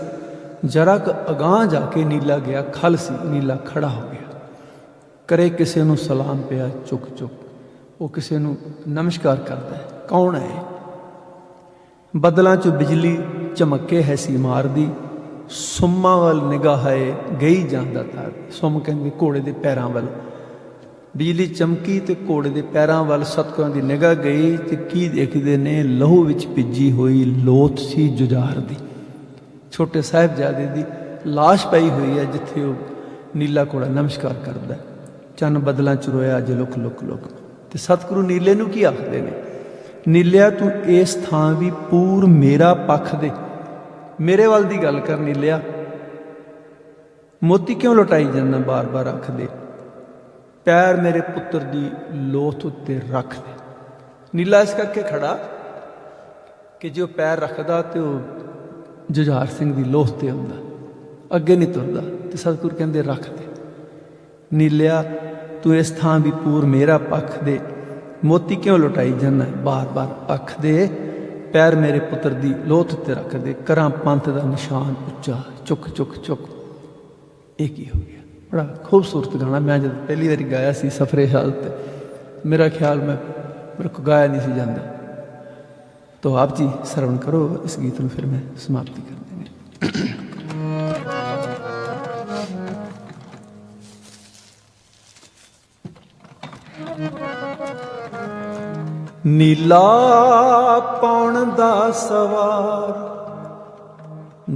जरा क अगांह जाके नीला गया खल सी, नीला खड़ा हो गया, करे किसी नूं सलाम पिया चुक चुक, वो किसी नूं नमस्कार करता है, कौन है? बदलों चो बिजली चमके है सी मारदी, सुम्मा वाल निगाह है गई जांदा था। सुम कहंदे घोड़े के पैरों वाल, बिजली चमकी तो घोड़े के पैरों वाल सतगुरां दी निगाह गई, तो की देखते ने लहू विच भिजी हुई लोथ सी जुजार दी। छोटे साहिबजादे दी लाश पई हुई है जिथे वो नीला घोड़ा नमस्कार करता है। चन बदलों च रोया अज लुक लुक लुक, तो सतगुरु नीले नूं की आखदे ने, नीलिया तू इस थां भी पूर मेरा पक्ष दे, मेरे वाल दी गल कर नीलिया, मोती क्यों लुटाई जाना बार बार आख दे, पैर मेरे पुत्र दी लोथ उत्ते रख दे। नीला इस करके खड़ा कि जो पैर रखदा तो जुझार सिंह दी लोथ ते हुंदा, अगे नहीं तुरदा, तो सतगुरु कहंदे रख दे। नीलिया तू इस थां भी पूर मेरा पक्ष दे, मोती क्यों लुटाई जाना बार बार आख दे, पैर मेरे पुत्र दी लोथ उत्ते रख दे, करा पंथ दा निशान उच्चा चुक चुक चुक। एक ही हो गया। बड़ा खूबसूरत गाना, मैं जब पहली बार गाया सी सफरे हालत, मेरा ख्याल मेरे को गाया नहीं सी जाता। तो आप जी श्रवण करो इस गीत में, फिर मैं समाप्ति कर देंगे। नीला पौण दा सवार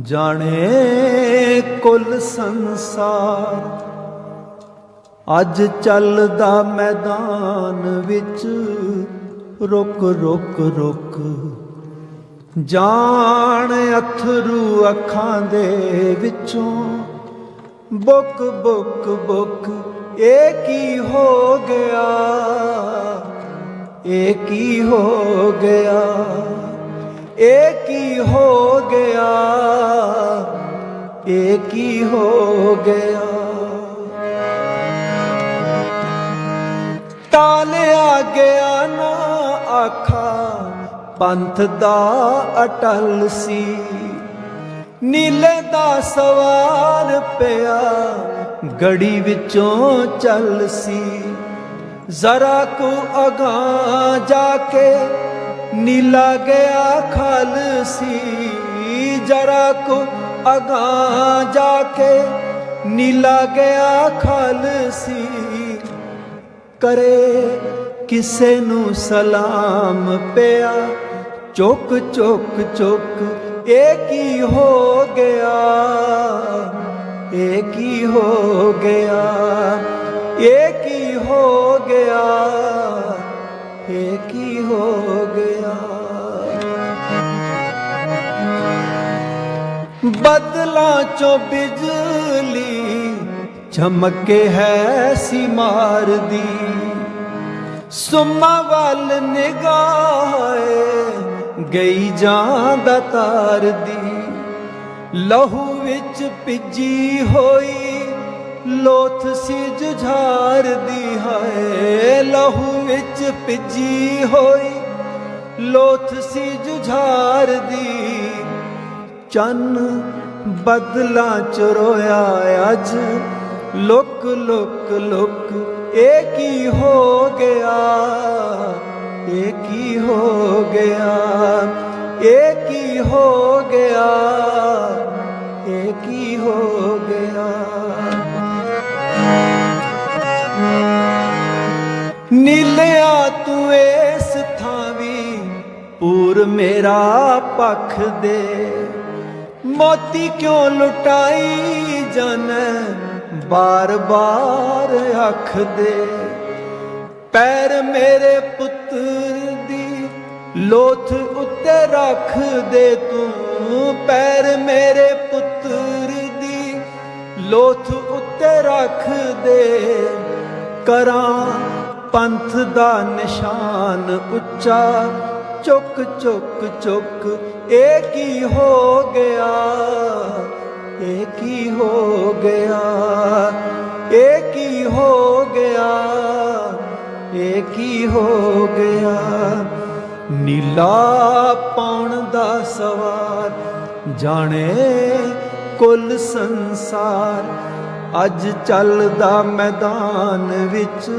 जाने कुल संसार, अज चलदा मैदान विच रुक रुक रुक, जान अथरू अखां दे विचों बुक बुक बुक। ए की हो गया, ए की हो गया, ए की हो गया, ए की हो गया। टालिया गया ना आखा पंथ दा अटल सी, नीले दा सवार पिया गड़ी विचों चल सी। जरा को अगां जाके नीला गया खालसी, जरा को अगां जाके नीला गया खालसी। करे किसे नू सलाम पिया चुक चुक चुक, ए की हो गया, ए की हो गया, ए की हो गया, ए की हो गया। बदला चो बिजली चमके है सी मार दी, सुमा वाल निगाह गई जां दा तार दी। लहू विच पिजी होई लोथ सी जुझार दी है, लहू विच पिजी होई लोथ सी जुझार दी। चन्न बदला च रोया अज लुक लुक लुक, ए की हो गया, ए की हो गया, ए की हो गया, ए की हो गया। नीलिया तू इस थावी पूर मेरा पख दे, मोती क्यों लुटाई जाने बार बार अख दे। पैर मेरे पुत्र दी लोथ उत्ते रख दे तू, पैर मेरे पुत्र दी लोथ उत्ते रख दे। करां पंथ दा निशान उच्चा चुक चुक चुक, ए की हो गया, ए की हो गया, ए की हो गया, ए की हो गया। नीला पौण दा सवार जाने कुल संसार, अज चलदा मैदान विच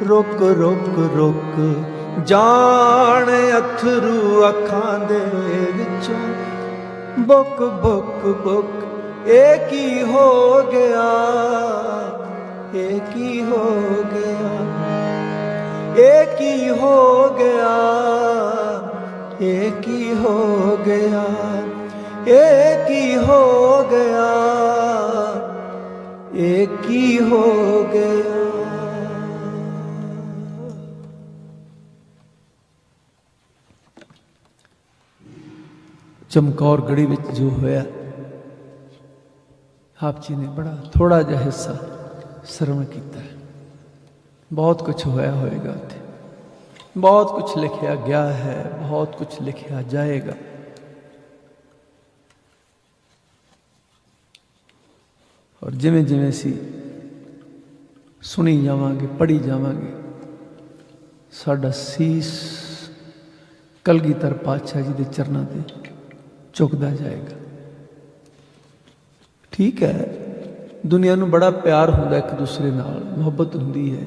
रुक रुक रुक, जान अथरू अखां दे विचों बुक बुक बुक। ए की हो गया, ए की हो गया, ए की हो गया, ए की हो गया, ए की हो गया, ए की हो गया। चमकौर गढ़ी विच जो होया, आप जी ने बड़ा थोड़ा जिहा हिस्सा श्रवण किया। बहुत कुछ होया होएगा उत्थे, बहुत कुछ लिखिया गया है, बहुत कुछ लिखिया जाएगा। और जिमें जिमें असी सुनी जावांगे, पढ़ी जावांगे, साडा सीस कलगीधर पातशाह जी के चरणों ते झुकदा जाएगा। ठीक है, दुनिया नूं बड़ा प्यार हुंदा, एक दूसरे नाल मुहब्बत हुंदी है,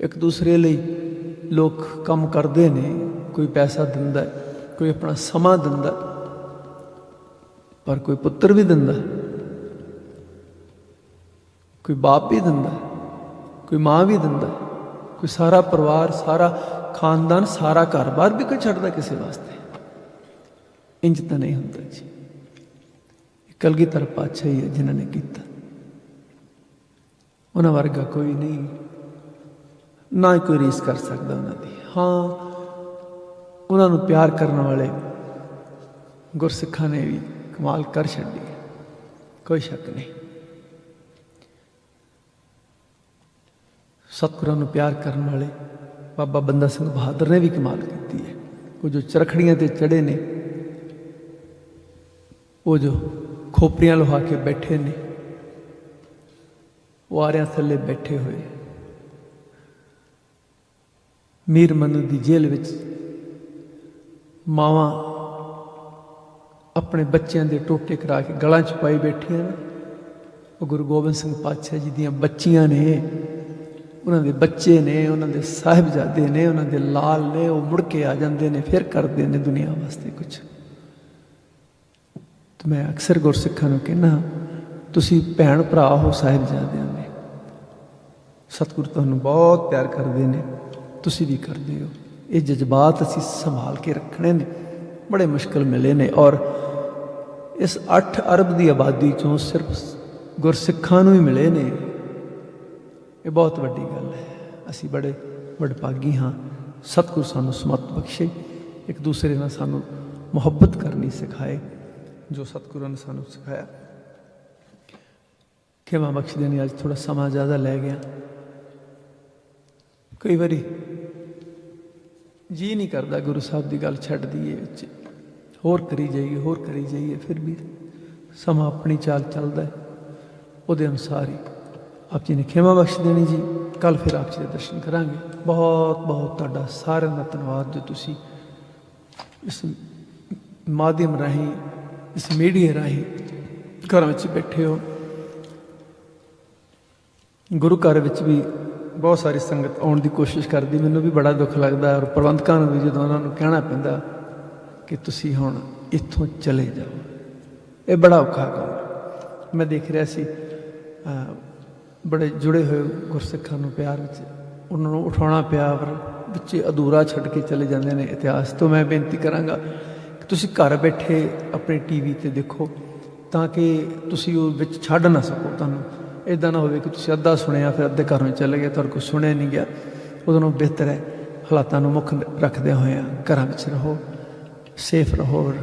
एक दूसरे लिए लोग काम करते ने, कोई पैसा दिंदा, कोई अपना समा दिंदा, पर कोई पुत्र भी दिंदा, कोई बाप भी दिंदा, कोई माँ भी दिंदा, कोई सारा परिवार, सारा खानदान, सारा घर बार भी कोई छड्डदा किसी वास्ते। इंज तो नहीं होंदा जी। कलगीधर पातशाह ही है जिन्होंने किया, उन्हां वर्गा कोई नहीं, ना ही कोई रीस कर सकता उन्होंने। हाँ, उन्होंने प्यार करने वाले गुरसिखां ने भी कमाल कर छड्डी, कोई शक नहीं। सतगुरां नूं प्यार करने वाले बाबा बंदा सिंह बहादुर ने भी कमाल की है। वो जो चरखड़ियां ते चढ़े ने, वो जो खोपड़ियां लुहा के बैठे ने, वो आरियां थल्ले बैठे हुए। मीर मनु की जेल विच मावां अपने बच्चों के टोटे करा के गलां च पाई बैठियां ने। वो गुरु गोबिंद सिंह पातशाह जी दियां बच्चियां ने, उन्होंने बच्चे ने, उन्होंने साहिबजादे ने, उन्होंने लाल ने। वो मुड़ के आ जाते हैं, फिर करते हैं दुनिया वास्ते कुछ। तो मैं अक्सर गुरसिखां नूं कहना, तुसीं भैण भरा हो साहिबजादियां ने, सतगुरु तुहानूं बहुत प्यार करते हैं, तुसीं भी करते हो। ये जज्बात असीं संभाल के रखने ने, बड़े मुश्किल मिले ने। और इस 8 अरब की आबादी चों सिर्फ गुरसिखां नूं ही मिले ने। ये बहुत वड्डी गल है। असीं बड़े वडभागी हाँ। सतगुरु सानूं समत बख्शे, एक दूसरे नाल सानूं मुहब्बत करनी सिखाए, जो सतगुरु ने सानूं सिखाया। खेमा बख्श देनी, अज थोड़ा समा ज़्यादा लै गया। कई बारी जी नहीं करता गुरु साहब की गल छड्ड दईए, होर करी जाइए, होर करी जाइए, फिर भी समा अपनी चाल चलता है, वो अनुसार ही आप जी ने खेमा बख्श देनी जी। कल फिर आप जी के दर्शन करांगे। बहुत बहुत तुहाडा सारिਆਂ ਦਾ धन्यवाद जो तुसी इस माध्यम राही, इस मीडिया राही घर में बैठे हो। गुरु घर में भी बहुत सारी संगत आने की कोशिश करती, मैनूं भी बड़ा दुख लगता है। और प्रबंधकों भी जो उन्होंने कहना पैंदा कि तुसी हुण इत्थों चले जाओ, ये बड़ा औखा काम। मैं देख रहा सी बड़े जुड़े हुए गुरसिखां नूं प्यार विच उन्होंने उठाना पिया, पर बच्चे अधूरा छड्ड के चले जाते हैं इतिहास। तो मैं बेनती करांगा कि तुसी घर बैठे अपने टीवी ते देखो, ताकि तुसी वो विच छड्ड ना सको। तुहानूं इदां ना होवे कि तुसी अद्धा सुनिया फिर अद्धे घरों चले गए, तुहाडे कोल सुनिया नहीं गया। उहदे नालों बेहतर है हालातां नूं मुख रखदे होए घरां विच रहो, सेफ रहो, और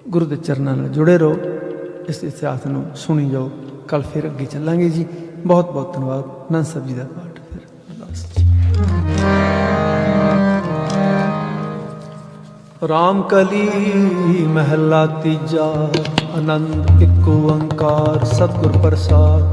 गुरु दे चरनां नाल जुड़े रहो। इस इतिहास नूं सुनी जाओ। कल फिर अगे चलांगे जी। बहुत बहुत धन्यवाद। नंद साहब जी का पाठ फिर अरदास जी। राम कली महला तीजा, आनंद इक ओंकार सतगुर प्रसाद।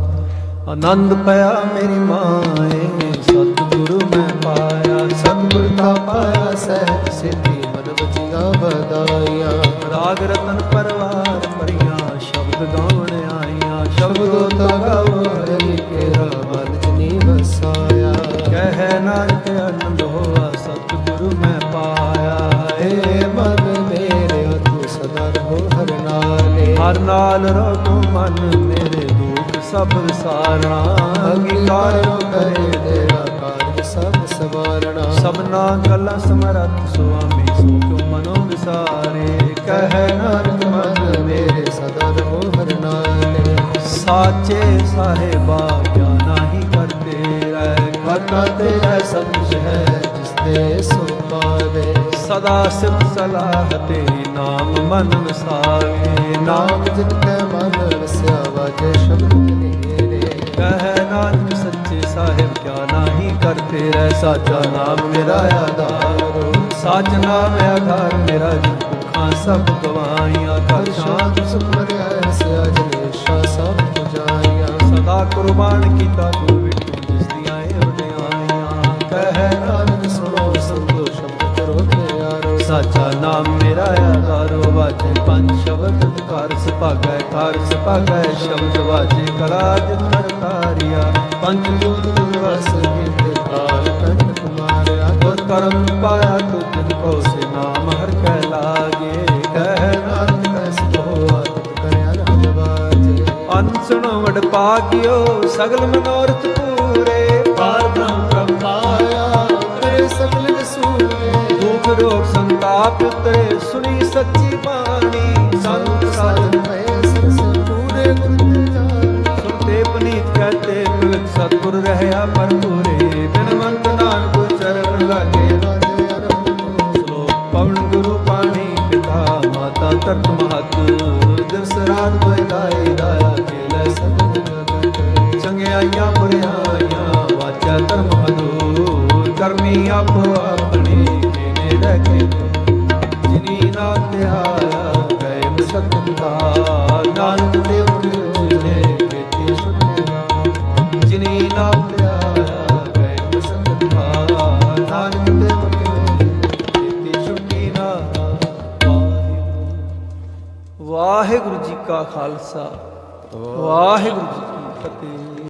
आनंद पाया मेरी माए, सतगुरु मैं पाया। सतगुर का पाया सहज सिद्धि, मन बचिया बधाइया। राग रतन परवार परिया, शब्द गावण आईया। शब्दों शब्दों गाओ हरि केरा, मन जनी बसाया। कह नानक आनंद होआ, सतगुरु मैं पाया। हे मन मेरे तू सदा रहो हर नाले। हर नाल रहो मन मेरे, दुख सब विसारना। अंगीकार करे तेरा कार्य सब सवारना। सबना गला समरथ सुआमी, सो क्यों मनो विसारे। कह नानक मन मेरे सदा रहो हर नाले। साचे साहेबा क्या नाही करते रह। करना तेरा सब कुछ है, जिस दे सो पावे। सदा सिफ सलाह तेरी, नाम मन विसारे। नाम जिनके मन वस्या, वाजे शब्द तेरे। कह नानक सच्चे साहिब क्या नाही करते रह। साचा नाम मेरा आधार, साच नाम आधार मेरा। जिन भुखां सब गवाइयां, कर शांत सुख मरिया ऐसे अजनेशा सब पुजाइया। सदा कुर्बान किया गुरु विठू, जिस दियां वड्याइयां। कह नानक सुनो संतो, शब्द करो प्यारो। साचा नाम मेरा आधारो, वाजे पंच शब्द कार सभागै। कार सभागै शब्द वाजे, कला जितन कारिया। पंच दूत रस कीर्ति काल कंठ कुमारिया। गुर करम पाया तुझ को, से नाम हर कै लागे। कह नानक कैसे हो आदत करया राज बाजे। अन सुनो वड पागियो, सगल मनोरथ पूरे। ਆਪ ਉਤਰੇ ਸੁਣੀ ਸੱਚੀ ਬਾਣੀ ਸੰਤ ਸਾਜਨ ਮੈਂ ਸਿਸ ਪੂਰੇ ਗੁਰ ਤੇ ਜਾਣੀ ਸੁਣਤੇ ਪਨੀਤ ਕਹਤੇ ਪਵਿੱਤ ਸਤਿਗੁਰ ਰਹਿਆ ਪਰਪੂਰੇ ਬਿਨਵੰਤ ਨਾਨਕ ਚਰਨ ਲਾਗੇ ਰਾਜੇ ਅਰਪ ਸ਼ਲੋਕ ਪਵਨ ਗੁਰੂ ਪਾਣੀ ਪਿਤਾ ਮਾਤਾ ਤਰਤ ਮਹਤ ਦਿਵਸ ਰਾਤ ਬੈਠਾਈ ਦਾਇਆ ਖੇਲੇ ਸਤਿਗੁਰ ਜਗਤ ਚੰਗਿਆਈਆਂ ਬੁਰਿਆਈਆਂ ਵਾਚਾ ਧਰਮ ਹਦੂ ਕਰਮੀ ਆਪੋ ਆਪਣੀ ਮੇਨੇ ਰਹਿ ਜਿਨੀ ਨਾ ਧਿਆਇਆ ਗਏ ਮੁਸਕੰਦਾ ਨਾਨਕ ਦੇਵ ਨੇ ਬੇਟੀ ਸੁਣਿਆ ਜਿਨੀ ਨਾ ਧਿਆਇਆ ਗਏ ਮੁਸਕੰਦਾ ਨਾਨਕ ਦੇਵ ਨੇ ਬੇਟੀ ਸੁਣਿਆ ਵਾਹਿਗੁਰੂ ਜੀ ਕਾ ਖਾਲਸਾ ਵਾਹਿਗੁਰੂ ਜੀ ਕੀ ਫਤਿਹ।